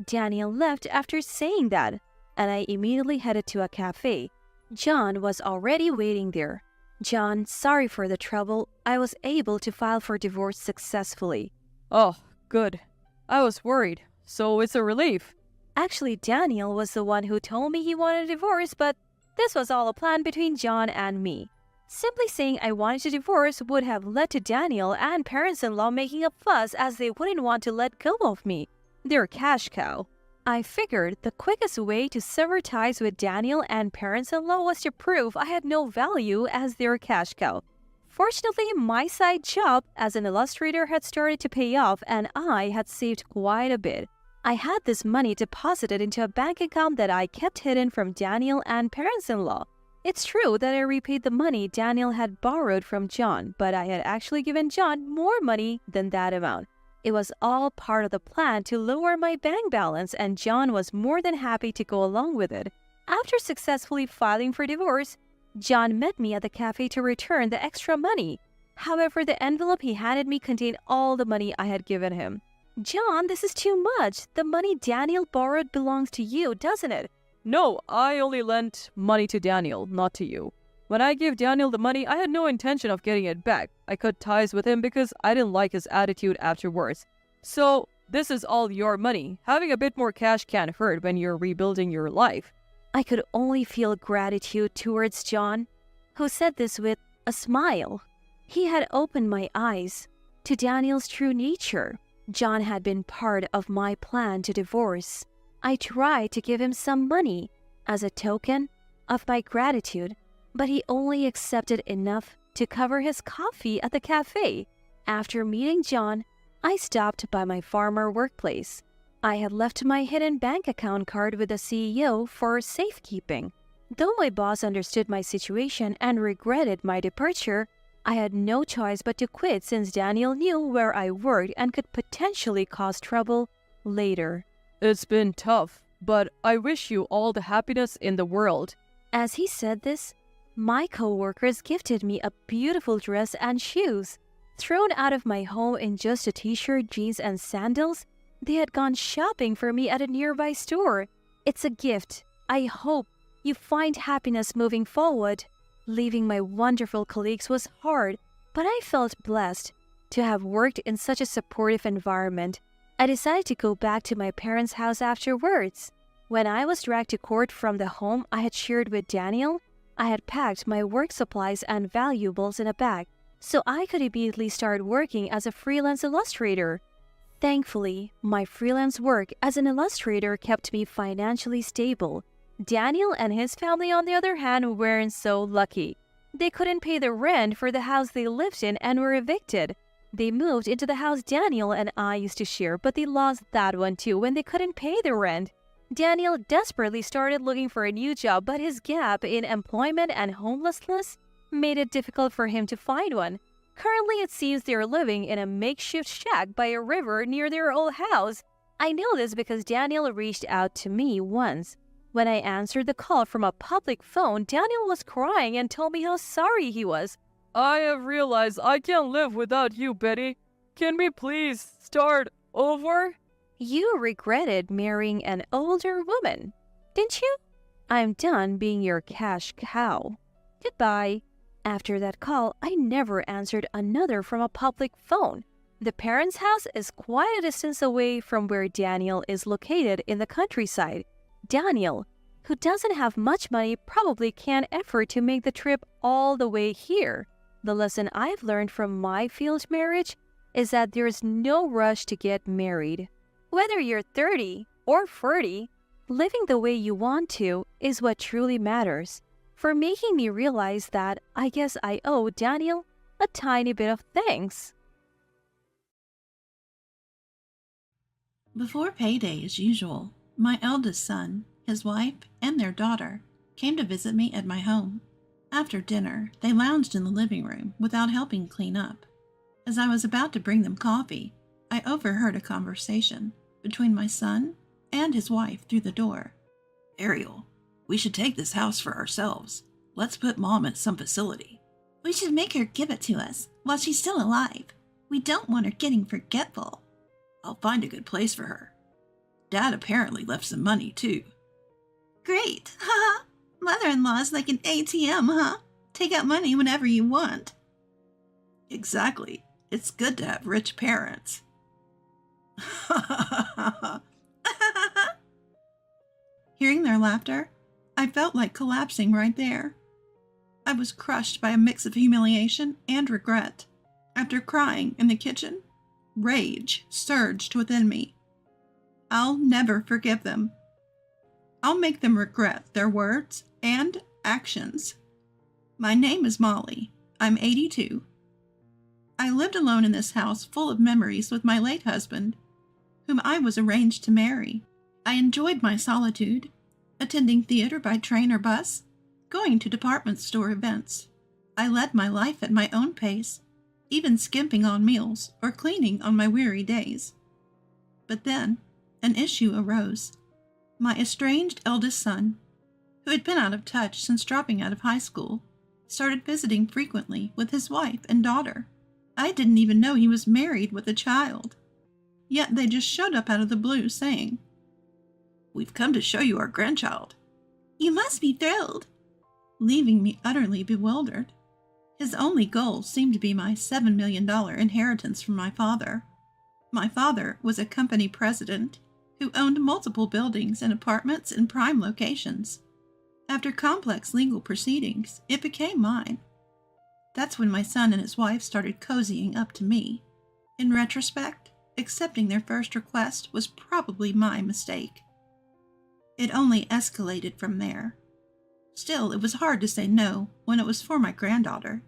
Daniel left after saying that, and I immediately headed to a cafe. John was already waiting there. John, sorry for the trouble. I was able to file for divorce successfully. Oh, good. I was worried, so it's a relief. Actually, Daniel was the one who told me he wanted a divorce, but this was all a plan between John and me. Simply saying I wanted to divorce would have led to Daniel and parents-in-law making a fuss as they wouldn't want to let go of me. They're a cash cow. I figured the quickest way to sever ties with Daniel and parents-in-law was to prove I had no value as their cash cow. Fortunately, my side job as an illustrator had started to pay off and I had saved quite a bit. I had this money deposited into a bank account that I kept hidden from Daniel and parents-in-law. It's true that I repaid the money Daniel had borrowed from John, but I had actually given John more money than that amount. It was all part of the plan to lower my bank balance, and John was more than happy to go along with it. After successfully filing for divorce, John met me at the cafe to return the extra money. However, the envelope he handed me contained all the money I had given him. John, this is too much. The money Daniel borrowed belongs to you, doesn't it? No, I only lent money to Daniel, not to you. When I gave Daniel the money, I had no intention of getting it back. I cut ties with him because I didn't like his attitude afterwards. So, this is all your money. Having a bit more cash can't hurt when you're rebuilding your life. I could only feel gratitude towards John, who said this with a smile. He had opened my eyes to Daniel's true nature. John had been part of my plan to divorce. I tried to give him some money as a token of my gratitude, but he only accepted enough to cover his coffee at the cafe. After meeting John, I stopped by my former workplace. I had left my hidden bank account card with the CEO for safekeeping. Though my boss understood my situation and regretted my departure, I had no choice but to quit since Daniel knew where I worked and could potentially cause trouble later. It's been tough, but I wish you all the happiness in the world. As he said this, my co-workers gifted me a beautiful dress and shoes. Thrown out of my home in just a t-shirt, jeans, and sandals, they had gone shopping for me at a nearby store. It's a gift. I hope you find happiness moving forward. Leaving my wonderful colleagues was hard, but I felt blessed to have worked in such a supportive environment. I decided to go back to my parents' house afterwards. When I was dragged to court from the home I had shared with Daniel, I had packed my work supplies and valuables in a bag so I could immediately start working as a freelance illustrator. Thankfully, my freelance work as an illustrator kept me financially stable. Daniel and his family, on the other hand, weren't so lucky. They couldn't pay the rent for the house they lived in and were evicted. They moved into the house Daniel and I used to share, but they lost that one too when they couldn't pay the rent. Daniel desperately started looking for a new job, but his gap in employment and homelessness made it difficult for him to find one. Currently, it seems they're living in a makeshift shack by a river near their old house. I know this because Daniel reached out to me once. When I answered the call from a public phone, Daniel was crying and told me how sorry he was. I have realized I can't live without you, Betty. Can we please start over? You regretted marrying an older woman, didn't you? I'm done being your cash cow. Goodbye. After that call, I never answered another from a public phone. The parents' house is quite a distance away from where Daniel is located in the countryside. Daniel, who doesn't have much money, probably can't afford to make the trip all the way here. The lesson I've learned from my failed marriage is that there's no rush to get married. Whether you're 30 or 40, living the way you want to is what truly matters. For making me realize that, I guess I owe Daniel a tiny bit of thanks. Before payday as usual, my eldest son, his wife, and their daughter came to visit me at my home. After dinner, they lounged in the living room without helping clean up. As I was about to bring them coffee, I overheard a conversation between my son and his wife through the door. Ariel, we should take this house for ourselves. Let's put Mom in some facility. We should make her give it to us while she's still alive. We don't want her getting forgetful. I'll find a good place for her. Dad apparently left some money, too. Great, haha. Mother-in-law's like an ATM, huh? Take out money whenever you want. Exactly. It's good to have rich parents. Hearing their laughter, I felt like collapsing right there. I was crushed by a mix of humiliation and regret. After crying in the kitchen, rage surged within me. I'll never forgive them. I'll make them regret their words and actions. My name is Molly. I'm 82. I lived alone in this house full of memories with my late husband, whom I was arranged to marry. I enjoyed my solitude, attending theater by train or bus, going to department store events. I led my life at my own pace, even skimping on meals or cleaning on my weary days. But then, an issue arose. My estranged eldest son, who had been out of touch since dropping out of high school, started visiting frequently with his wife and daughter. I didn't even know he was married with a child. Yet they just showed up out of the blue saying, "We've come to show you our grandchild." "You must be thrilled," leaving me utterly bewildered. His only goal seemed to be my $7 million inheritance from my father. My father was a company president who owned multiple buildings and apartments in prime locations. After complex legal proceedings, it became mine. That's when my son and his wife started cozying up to me. In retrospect, accepting their first request was probably my mistake. It only escalated from there. Still, it was hard to say no when it was for my granddaughter.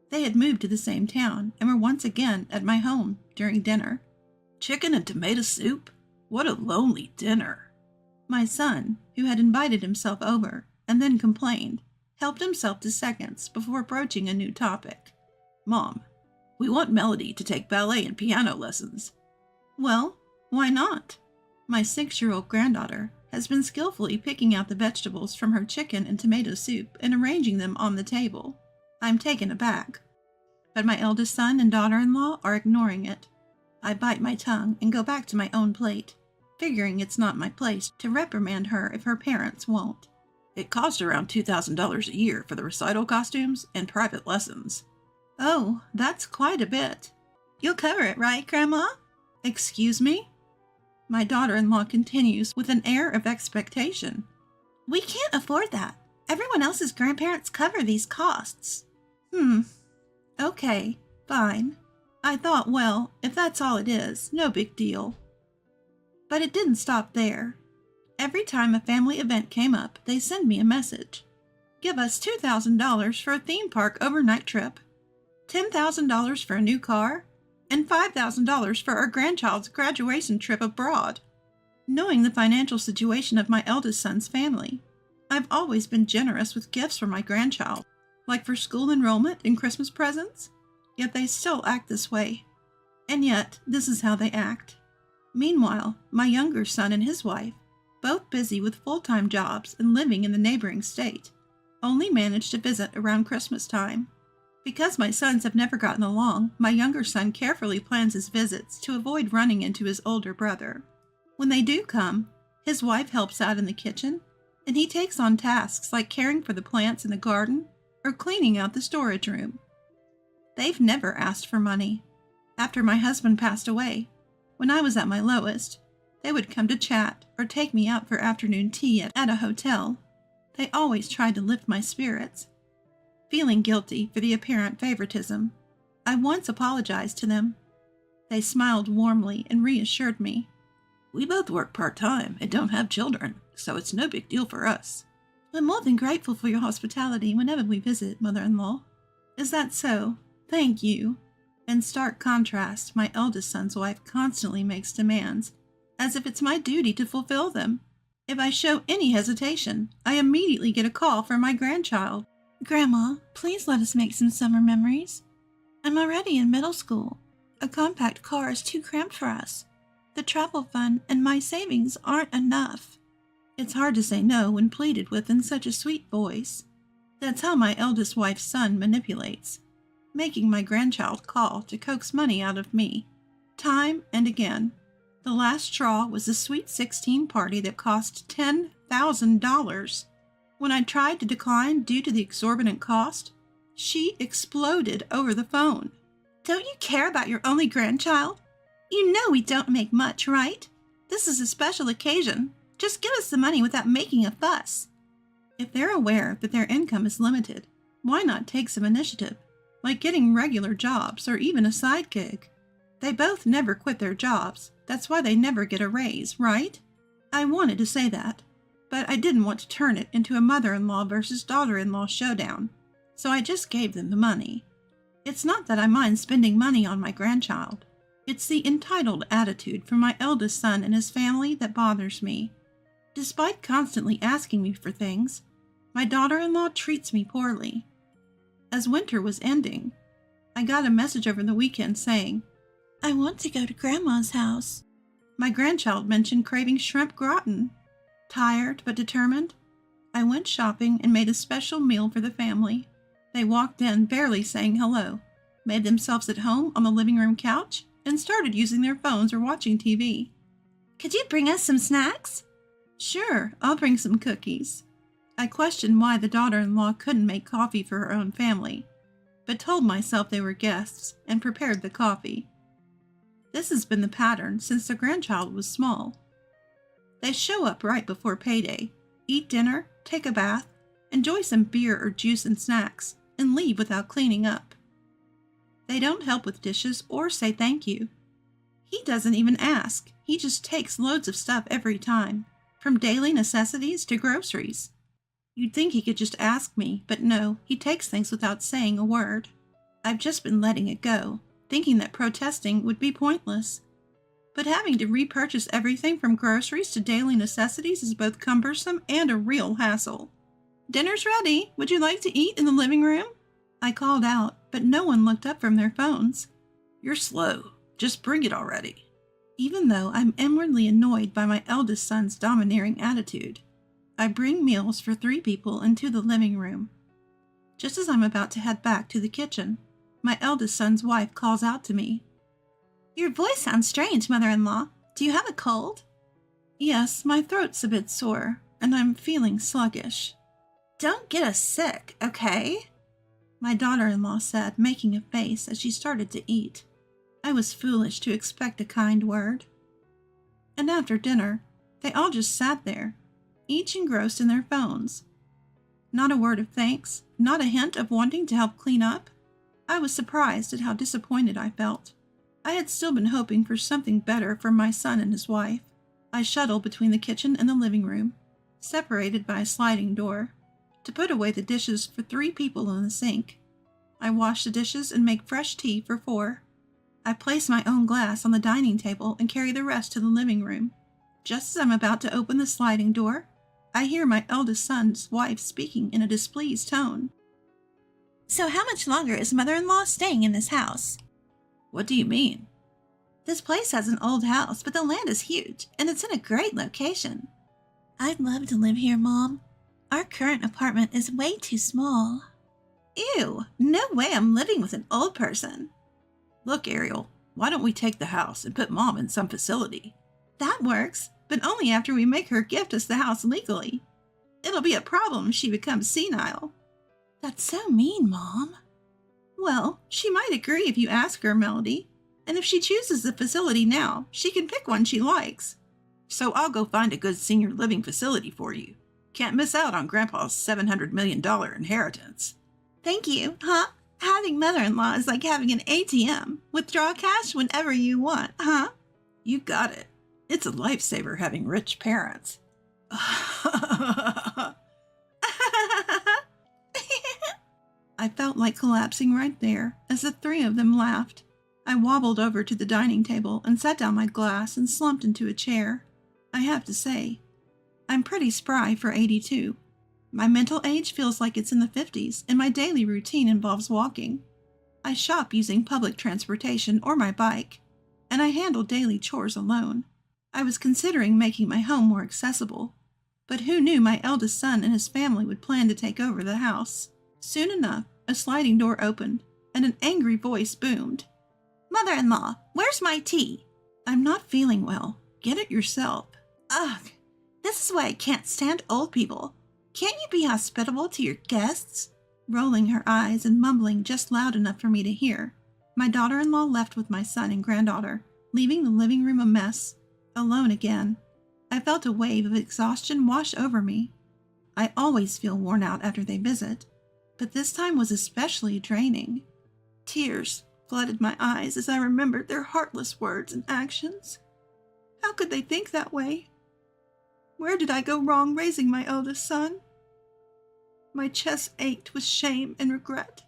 They had moved to the same town and were once again at my home during dinner. Chicken and tomato soup? What a lonely dinner. My son, who had invited himself over and then complained, helped himself to seconds before broaching a new topic. "Mom, we want Melody to take ballet and piano lessons." "Well, why not?" My 6-year-old granddaughter has been skillfully picking out the vegetables from her chicken and tomato soup and arranging them on the table. I'm taken aback. But my eldest son and daughter-in-law are ignoring it. I bite my tongue and go back to my own plate, figuring it's not my place to reprimand her if her parents won't. It cost around $2,000 a year for the recital costumes and private lessons. Oh, that's quite a bit. You'll cover it, right, Grandma? Excuse me? My daughter-in-law continues with an air of expectation. We can't afford that. Everyone else's grandparents cover these costs. Okay, fine. I thought, well, if that's all it is, no big deal. But it didn't stop there. Every time a family event came up, they send me a message. Give us $2,000 for a theme park overnight trip, $10,000 for a new car, and $5,000 for our grandchild's graduation trip abroad. Knowing the financial situation of my eldest son's family, I've always been generous with gifts for my grandchild, like for school enrollment and Christmas presents. Yet they still act this way. And yet, this is how they act. Meanwhile, my younger son and his wife, both busy with full-time jobs and living in the neighboring state, only manage to visit around Christmas time. Because my sons have never gotten along, my younger son carefully plans his visits to avoid running into his older brother. When they do come, his wife helps out in the kitchen, and he takes on tasks like caring for the plants in the garden or cleaning out the storage room. They've never asked for money. After my husband passed away, when I was at my lowest, they would come to chat or take me out for afternoon tea at a hotel. They always tried to lift my spirits. Feeling guilty for the apparent favoritism, I once apologized to them. They smiled warmly and reassured me. We both work part-time and don't have children, so it's no big deal for us. I'm more than grateful for your hospitality whenever we visit, mother-in-law. Is that so? Thank you. In stark contrast, my eldest son's wife constantly makes demands, as if it's my duty to fulfill them. If I show any hesitation, I immediately get a call from my grandchild. Grandma, please let us make some summer memories. I'm already in middle school. A compact car is too cramped for us. The travel fund and my savings aren't enough. It's hard to say no when pleaded with in such a sweet voice. That's how my eldest wife's son manipulates, making my grandchild call to coax money out of me, time and again. The last straw was the Sweet 16 party that cost $10,000. When I tried to decline due to the exorbitant cost, She exploded over the phone. Don't you care about your only grandchild? You know we don't make much, right? This is a special occasion. Just give us the money without making a fuss. If they're aware that their income is limited, why not take some initiative, like getting regular jobs or even a side gig? They both never quit their jobs. That's why they never get a raise, right? I wanted to say that, but I didn't want to turn it into a mother-in-law versus daughter-in-law showdown, so I just gave them the money. It's not that I mind spending money on my grandchild. It's the entitled attitude from my eldest son and his family that bothers me. Despite constantly asking me for things, my daughter-in-law treats me poorly. As winter was ending, I got a message over the weekend saying, "I want to go to Grandma's house." My grandchild mentioned craving shrimp gratin. Tired but determined, I went shopping and made a special meal for the family. They walked in barely saying hello, made themselves at home on the living room couch, and started using their phones or watching TV. "Could you bring us some snacks?" "Sure, I'll bring some cookies." I questioned why the daughter-in-law couldn't make coffee for her own family, but told myself they were guests and prepared the coffee. This has been the pattern since the grandchild was small. They show up right before payday, eat dinner, take a bath, enjoy some beer or juice and snacks, and leave without cleaning up. They don't help with dishes or say thank you. He doesn't even ask. He just takes loads of stuff every time, from daily necessities to groceries. You'd think he could just ask me, but no, he takes things without saying a word. I've just been letting it go, thinking that protesting would be pointless. But having to repurchase everything from groceries to daily necessities is both cumbersome and a real hassle. "Dinner's ready. Would you like to eat in the living room?" I called out, but no one looked up from their phones. You're slow. Just bring it already. Even though I'm inwardly annoyed by my eldest son's domineering attitude, I bring meals for 3 people into the living room. Just as I'm about to head back to the kitchen, my eldest son's wife calls out to me. "Your voice sounds strange, mother-in-law. Do you have a cold?" "Yes, my throat's a bit sore, and I'm feeling sluggish." "Don't get us sick, okay?" my daughter-in-law said, making a face as she started to eat. I was foolish to expect a kind word. And after dinner, they all just sat there, each engrossed in their phones. Not a word of thanks, not a hint of wanting to help clean up. I was surprised at how disappointed I felt. I had still been hoping for something better from my son and his wife. I shuttled between the kitchen and the living room, separated by a sliding door, to put away the dishes for 3 people in the sink. I wash the dishes and make fresh tea for 4. I place my own glass on the dining table and carry the rest to the living room. Just as I'm about to open the sliding door, I hear my eldest son's wife speaking in a displeased tone. "So how much longer is mother-in-law staying in this house?" What do you mean? "This place has an old house, but the land is huge, and it's in a great location." "I'd love to live here, Mom. Our current apartment is way too small." "Ew, no way I'm living with an old person." Look, Ariel, why don't we take the house and put Mom in some facility? "That works, but only after we make her gift us the house legally. It'll be a problem if she becomes senile." "That's so mean, Mom." "Well, she might agree if you ask her, Melody. And if she chooses the facility now, she can pick one she likes." So I'll go find a good senior living facility for you. Can't miss out on Grandpa's $700 million inheritance. "Thank you, huh? Having mother-in-law is like having an ATM. Withdraw cash whenever you want, huh?" You got it. It's a lifesaver having rich parents. I felt like collapsing right there as the 3 of them laughed. I wobbled over to the dining table and set down my glass and slumped into a chair. I have to say, I'm pretty spry for 82. My mental age feels like it's in the 50s, and my daily routine involves walking. I shop using public transportation or my bike, and I handle daily chores alone. I was considering making my home more accessible, but who knew my eldest son and his family would plan to take over the house? Soon enough, a sliding door opened, and an angry voice boomed. "Mother-in-law, where's my tea?" "I'm not feeling well. Get it yourself." "Ugh, this is why I can't stand old people. Can't you be hospitable to your guests?" Rolling her eyes and mumbling just loud enough for me to hear, my daughter-in-law left with my son and granddaughter, leaving the living room a mess. Alone again. I felt a wave of exhaustion wash over me. I always feel worn out after they visit, but this time was especially draining. Tears flooded my eyes as I remembered their heartless words and actions. How could they think that way? Where did I go wrong raising my eldest son? My chest ached with shame and regret.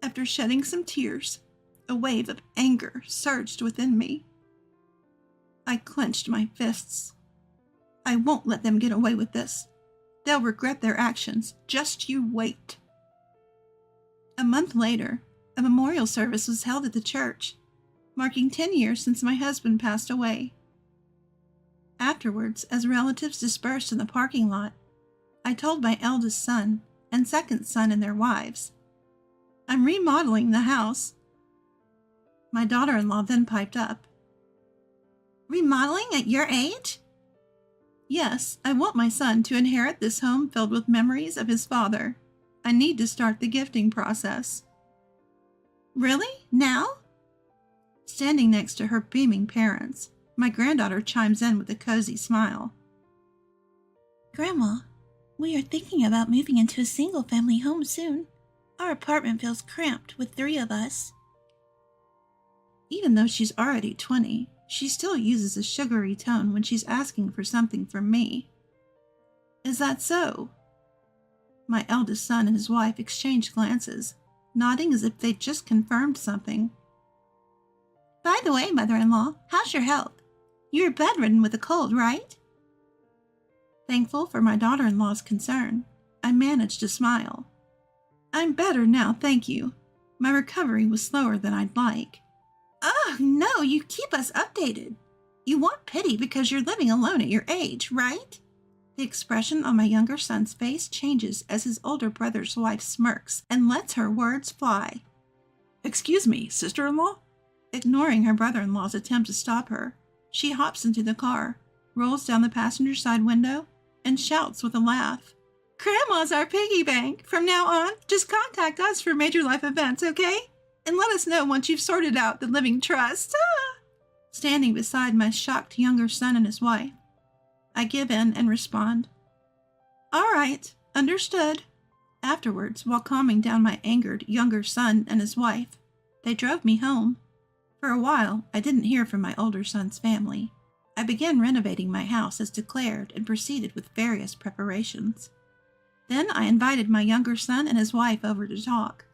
After shedding some tears, a wave of anger surged within me. I clenched my fists. I won't let them get away with this. They'll regret their actions. Just you wait. A month later, a memorial service was held at the church, marking 10 years since my husband passed away. Afterwards, as relatives dispersed in the parking lot, I told my eldest son and second son and their wives, "I'm remodeling the house." My daughter-in-law then piped up, "Remodeling at your age?" "Yes, I want my son to inherit this home filled with memories of his father. I need to start the gifting process." "Really? Now?" Standing next to her beaming parents, my granddaughter chimes in with a cozy smile. "Grandma, we are thinking about moving into a single-family home soon. Our apartment feels cramped with 3 of us." Even though she's already 20, she still uses a sugary tone when she's asking for something from me. "Is that so?" My eldest son and his wife exchange glances, nodding as if they'd just confirmed something. "By the way, mother-in-law, how's your health? You're bedridden with a cold, right?" Thankful for my daughter-in-law's concern, I managed to smile. "I'm better now, thank you. My recovery was slower than I'd like." "Oh, no, you keep us updated. You want pity because you're living alone at your age, right?" The expression on my younger son's face changes as his older brother's wife smirks and lets her words fly. "Excuse me, sister-in-law?" Ignoring her brother-in-law's attempt to stop her, she hops into the car, rolls down the passenger side window, and shouts with a laugh, "Grandma's our piggy bank. From now on, just contact us for major life events, okay? And let us know once you've sorted out the living trust." Standing beside my shocked younger son and his wife, I give in and respond, "All right, understood." Afterwards, while calming down my angered younger son and his wife, they drove me home. For a while, I didn't hear from my older son's family. I began renovating my house as declared and proceeded with various preparations. Then I invited my younger son and his wife over to talk.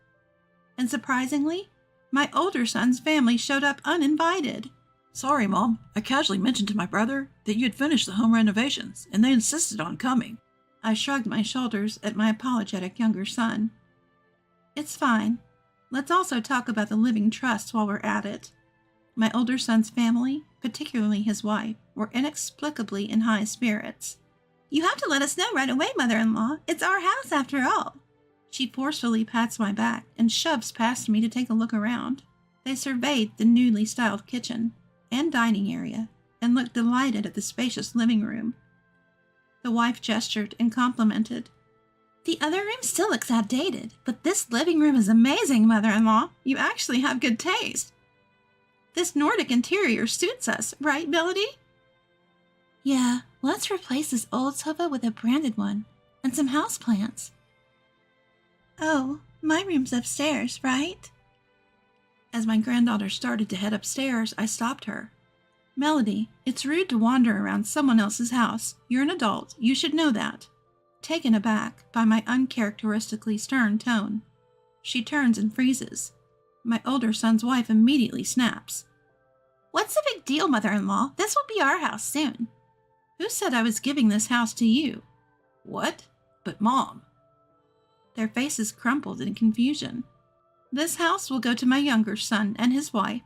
And surprisingly, my older son's family showed up uninvited. "Sorry, Mom. I casually mentioned to my brother that you had finished the home renovations, and they insisted on coming." I shrugged my shoulders at my apologetic younger son. "It's fine. Let's also talk about the living trust while we're at it." My older son's family, particularly his wife, were inexplicably in high spirits. "You have to let us know right away, mother-in-law. It's our house after all." She forcefully pats my back and shoves past me to take a look around. They surveyed the newly styled kitchen and dining area and looked delighted at the spacious living room. The wife gestured and complimented. "The other room still looks outdated, but this living room is amazing, mother-in-law. You actually have good taste. This Nordic interior suits us, right, Melody?" "Yeah, let's replace this old sofa with a branded one and some houseplants." "Oh, my room's upstairs, right?" As my granddaughter started to head upstairs, I stopped her. "Melody, it's rude to wander around someone else's house. You're an adult. You should know that." Taken aback by my uncharacteristically stern tone, she turns and freezes. My older son's wife immediately snaps. "What's the big deal, mother-in-law? This will be our house soon." "Who said I was giving this house to you?" "What? But Mom." Their faces crumpled in confusion. "This house will go to my younger son and his wife."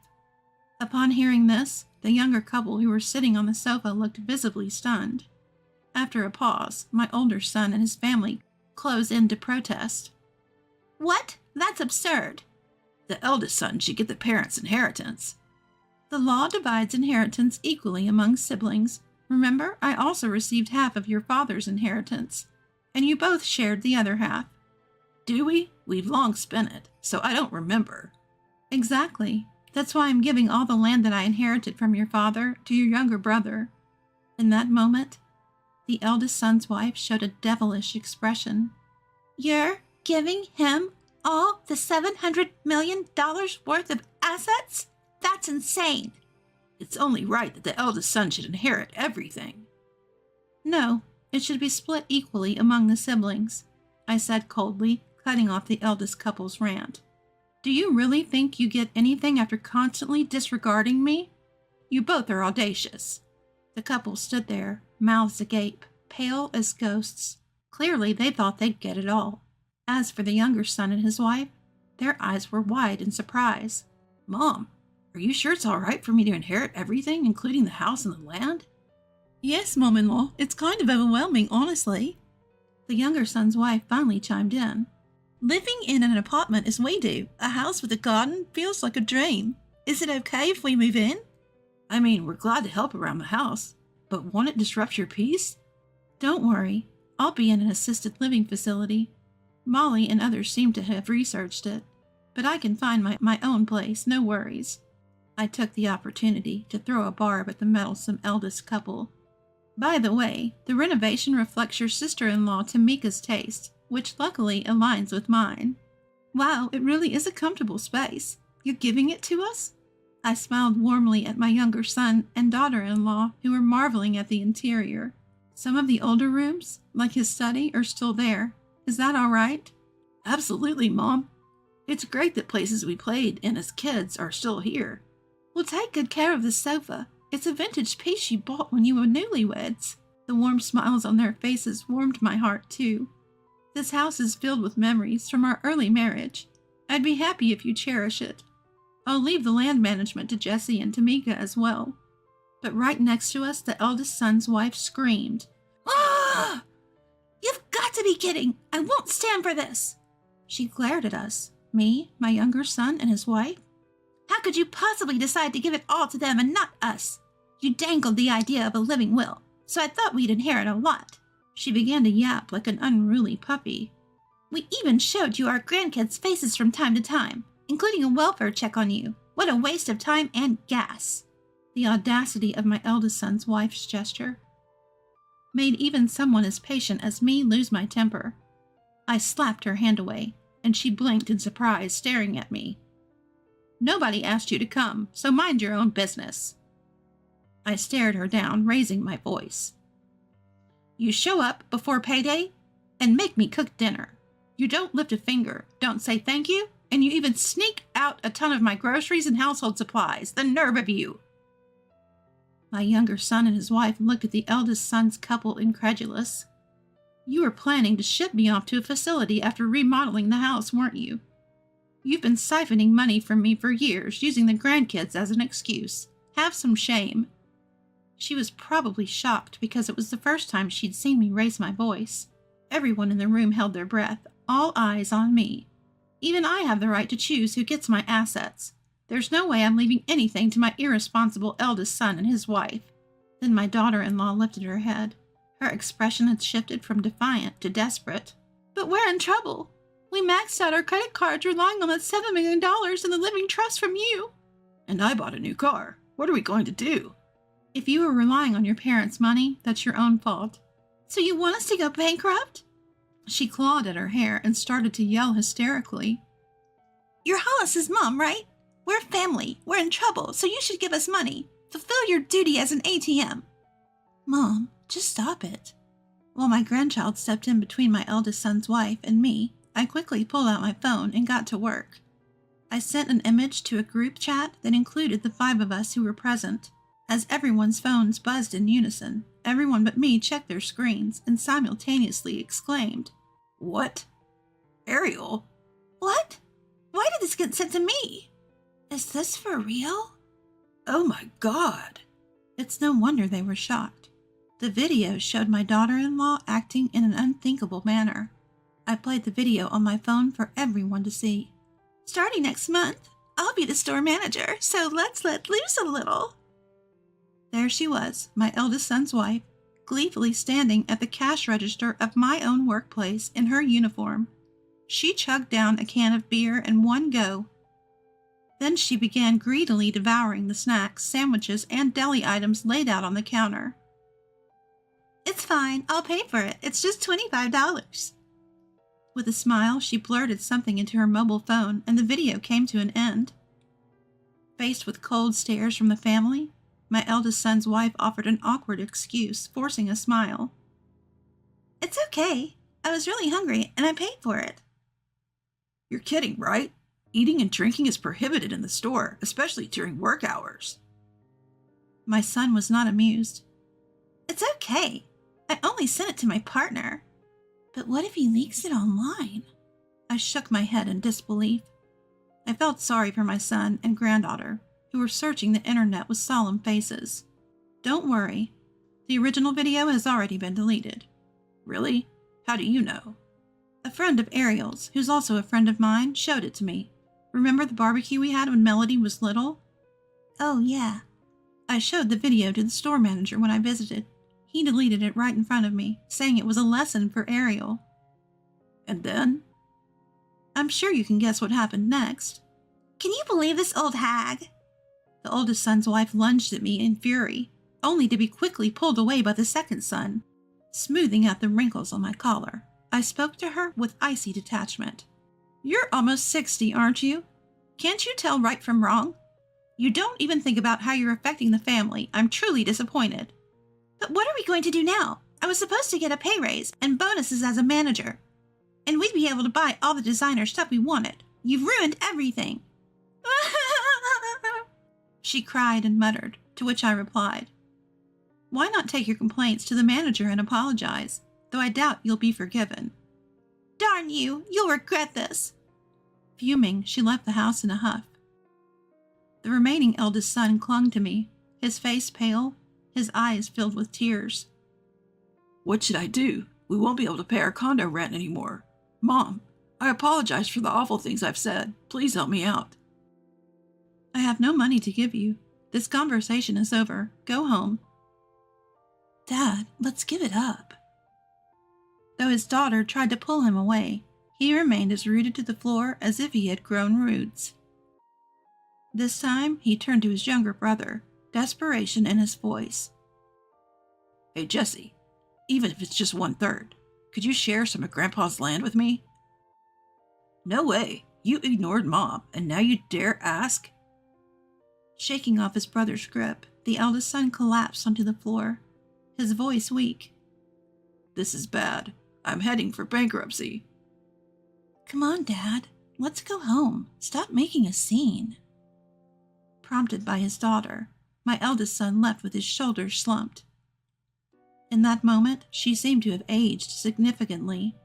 Upon hearing this, the younger couple who were sitting on the sofa looked visibly stunned. After a pause, my older son and his family close in to protest. "What? That's absurd." "The eldest son should get the parents' inheritance." "The law divides inheritance equally among siblings. Remember, I also received half of your father's inheritance, and you both shared the other half." Do we? We've long spent it, so I don't remember. Exactly. That's why I'm giving all the land that I inherited from your father to your younger brother. In that moment, the eldest son's wife showed a devilish expression. You're giving him all the $700 million worth of assets? That's insane. It's only right that the eldest son should inherit everything. No, it should be split equally among the siblings, I said coldly, cutting off the eldest couple's rant. Do you really think you get anything after constantly disregarding me? You both are audacious. The couple stood there, mouths agape, pale as ghosts. Clearly they thought they'd get it all. As for the younger son and his wife, their eyes were wide in surprise. Mom, are you sure it's all right for me to inherit everything, including the house and the land? Yes, Mom-in-law, it's kind of overwhelming, honestly. The younger son's wife finally chimed in. Living in an apartment as we do, a house with a garden, feels like a dream. Is it okay if we move in? I mean, we're glad to help around the house, but won't it disrupt your peace? Don't worry, I'll be in an assisted living facility. Molly and others seem to have researched it, but I can find my own place, no worries. I took the opportunity to throw a barb at the meddlesome eldest couple. By the way, the renovation reflects your sister-in-law Tamika's taste, which luckily aligns with mine. Wow, it really is a comfortable space. You're giving it to us? I smiled warmly at my younger son and daughter-in-law, who were marveling at the interior. Some of the older rooms, like his study, are still there. Is that all right? Absolutely, Mom. It's great that places we played in as kids are still here. We'll take good care of the sofa. It's a vintage piece you bought when you were newlyweds. The warm smiles on their faces warmed my heart, too. This house is filled with memories from our early marriage. I'd be happy if you cherish it. I'll leave the land management to Jesse and Tamika as well. But right next to us, the eldest son's wife screamed. Ah! You've got to be kidding! I won't stand for this! She glared at us, me, my younger son, and his wife. How could you possibly decide to give it all to them and not us? You dangled the idea of a living will, so I thought we'd inherit a lot. She began to yap like an unruly puppy. We even showed you our grandkids' faces from time to time, including a welfare check on you. What a waste of time and gas. The audacity of my eldest son's wife's gesture made even someone as patient as me lose my temper. I slapped her hand away, and she blinked in surprise, staring at me. Nobody asked you to come, so mind your own business. I stared her down, raising my voice. You show up before payday and make me cook dinner. You don't lift a finger, don't say thank you, and you even sneak out a ton of my groceries and household supplies. The nerve of you! My younger son and his wife looked at the eldest son's couple incredulous. You were planning to ship me off to a facility after remodeling the house, weren't you? You've been siphoning money from me for years, using the grandkids as an excuse. Have some shame. She was probably shocked because it was the first time she'd seen me raise my voice. Everyone in the room held their breath, all eyes on me. Even I have the right to choose who gets my assets. There's no way I'm leaving anything to my irresponsible eldest son and his wife. Then my daughter-in-law lifted her head. Her expression had shifted from defiant to desperate. But we're in trouble. We maxed out our credit cards relying on that $7 million in the living trust from you. And I bought a new car. What are we going to do? If you were relying on your parents' money, that's your own fault. So you want us to go bankrupt? She clawed at her hair and started to yell hysterically. You're Hollis's mom, right? We're family. We're in trouble, so you should give us money. Fulfill your duty as an ATM. Mom, just stop it. While my grandchild stepped in between my eldest son's wife and me, I quickly pulled out my phone and got to work. I sent an image to a group chat that included the 5 of us who were present. As everyone's phones buzzed in unison, everyone but me checked their screens and simultaneously exclaimed, What? Ariel? What? Why did this get sent to me? Is this for real? Oh my God. It's no wonder they were shocked. The video showed my daughter-in-law acting in an unthinkable manner. I played the video on my phone for everyone to see. Starting next month, I'll be the store manager, so let's let loose a little. There she was, my eldest son's wife, gleefully standing at the cash register of my own workplace in her uniform. She chugged down a can of beer in one go. Then she began greedily devouring the snacks, sandwiches, and deli items laid out on the counter. "It's fine. I'll pay for it. It's just $25. With a smile, she blurted something into her mobile phone, and the video came to an end. Faced with cold stares from the family, my eldest son's wife offered an awkward excuse, forcing a smile. "It's okay. I was really hungry, and I paid for it." You're kidding, right? Eating and drinking is prohibited in the store, especially during work hours. My son was not amused. "It's okay. I only sent it to my partner." "But what if he leaks it online?" I shook my head in disbelief. I felt sorry for my son and granddaughter, who were searching the internet with solemn faces. "Don't worry. The original video has already been deleted." Really? How do you know? A friend of Ariel's, who's also a friend of mine, showed it to me. Remember the barbecue we had when Melody was little? "Oh, yeah." I showed the video to the store manager when I visited. He deleted it right in front of me, saying it was a lesson for Ariel. And then? I'm sure you can guess what happened next. "Can you believe this old hag?" The oldest son's wife lunged at me in fury, only to be quickly pulled away by the second son, smoothing out the wrinkles on my collar. I spoke to her with icy detachment. "You're almost 60, aren't you? Can't you tell right from wrong? You don't even think about how you're affecting the family. I'm truly disappointed." "But what are we going to do now? I was supposed to get a pay raise and bonuses as a manager. And we'd be able to buy all the designer stuff we wanted. You've ruined everything." She cried and muttered, to which I replied, "Why not take your complaints to the manager and apologize? Though I doubt you'll be forgiven." "Darn you! You'll regret this." Fuming, she left the house in a huff. The remaining eldest son clung to me, his face pale, his eyes filled with tears. "What should I do? We won't be able to pay our condo rent anymore. Mom, I apologize for the awful things I've said. Please help me out." "I have no money to give you. This conversation is over. Go home." "Dad, let's give it up." Though his daughter tried to pull him away, he remained as rooted to the floor as if he had grown roots. This time, he turned to his younger brother, desperation in his voice. "Hey, Jesse, even if it's just 1/3, could you share some of Grandpa's land with me?" "No way. You ignored Mom, and now you dare ask?" Shaking off his brother's grip, the eldest son collapsed onto the floor, his voice weak. "This is bad. I'm heading for bankruptcy." "Come on, Dad. Let's go home. Stop making a scene." Prompted by his daughter, my eldest son left with his shoulders slumped. In that moment, she seemed to have aged significantly.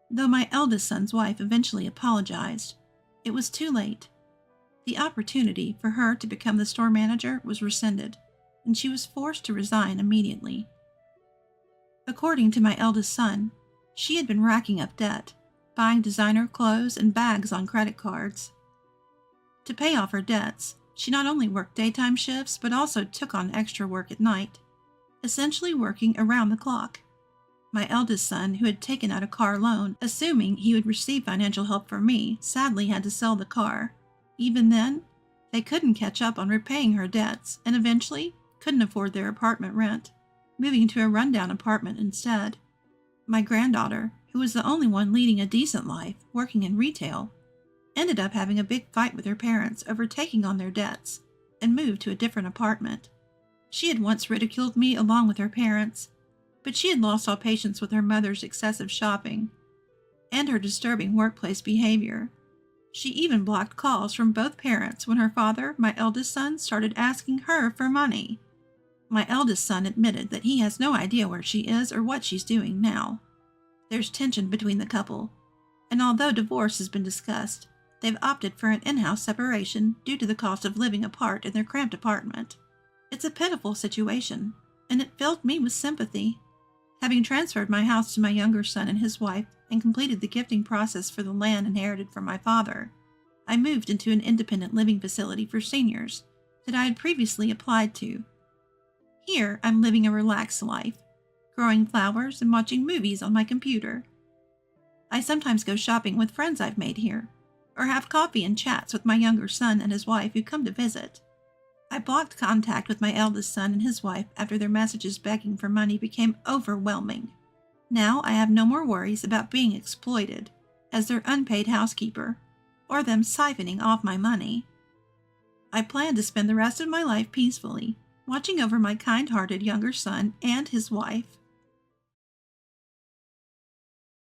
Though my eldest son's wife eventually apologized, it was too late. The opportunity for her to become the store manager was rescinded, and she was forced to resign immediately. According to my eldest son, she had been racking up debt, buying designer clothes and bags on credit cards. To pay off her debts, she not only worked daytime shifts but also took on extra work at night, essentially working around the clock. My eldest son, who had taken out a car loan, assuming he would receive financial help from me, sadly had to sell the car. Even then, they couldn't catch up on repaying her debts and eventually couldn't afford their apartment rent, moving to a rundown apartment instead. My granddaughter, who was the only one leading a decent life, working in retail, ended up having a big fight with her parents over taking on their debts and moved to a different apartment. She had once ridiculed me along with her parents, but she had lost all patience with her mother's excessive shopping and her disturbing workplace behavior. She even blocked calls from both parents when her father, my eldest son, started asking her for money. My eldest son admitted that he has no idea where she is or what she's doing now. There's tension between the couple, and although divorce has been discussed, they've opted for an in-house separation due to the cost of living apart in their cramped apartment. It's a pitiful situation, and it filled me with sympathy. Having transferred my house to my younger son and his wife and completed the gifting process for the land inherited from my father, I moved into an independent living facility for seniors that I had previously applied to. Here, I'm living a relaxed life, growing flowers and watching movies on my computer. I sometimes go shopping with friends I've made here, or have coffee and chats with my younger son and his wife who come to visit. I blocked contact with my eldest son and his wife after their messages begging for money became overwhelming. Now I have no more worries about being exploited as their unpaid housekeeper, or them siphoning off my money. I plan to spend the rest of my life peacefully, watching over my kind-hearted younger son and his wife.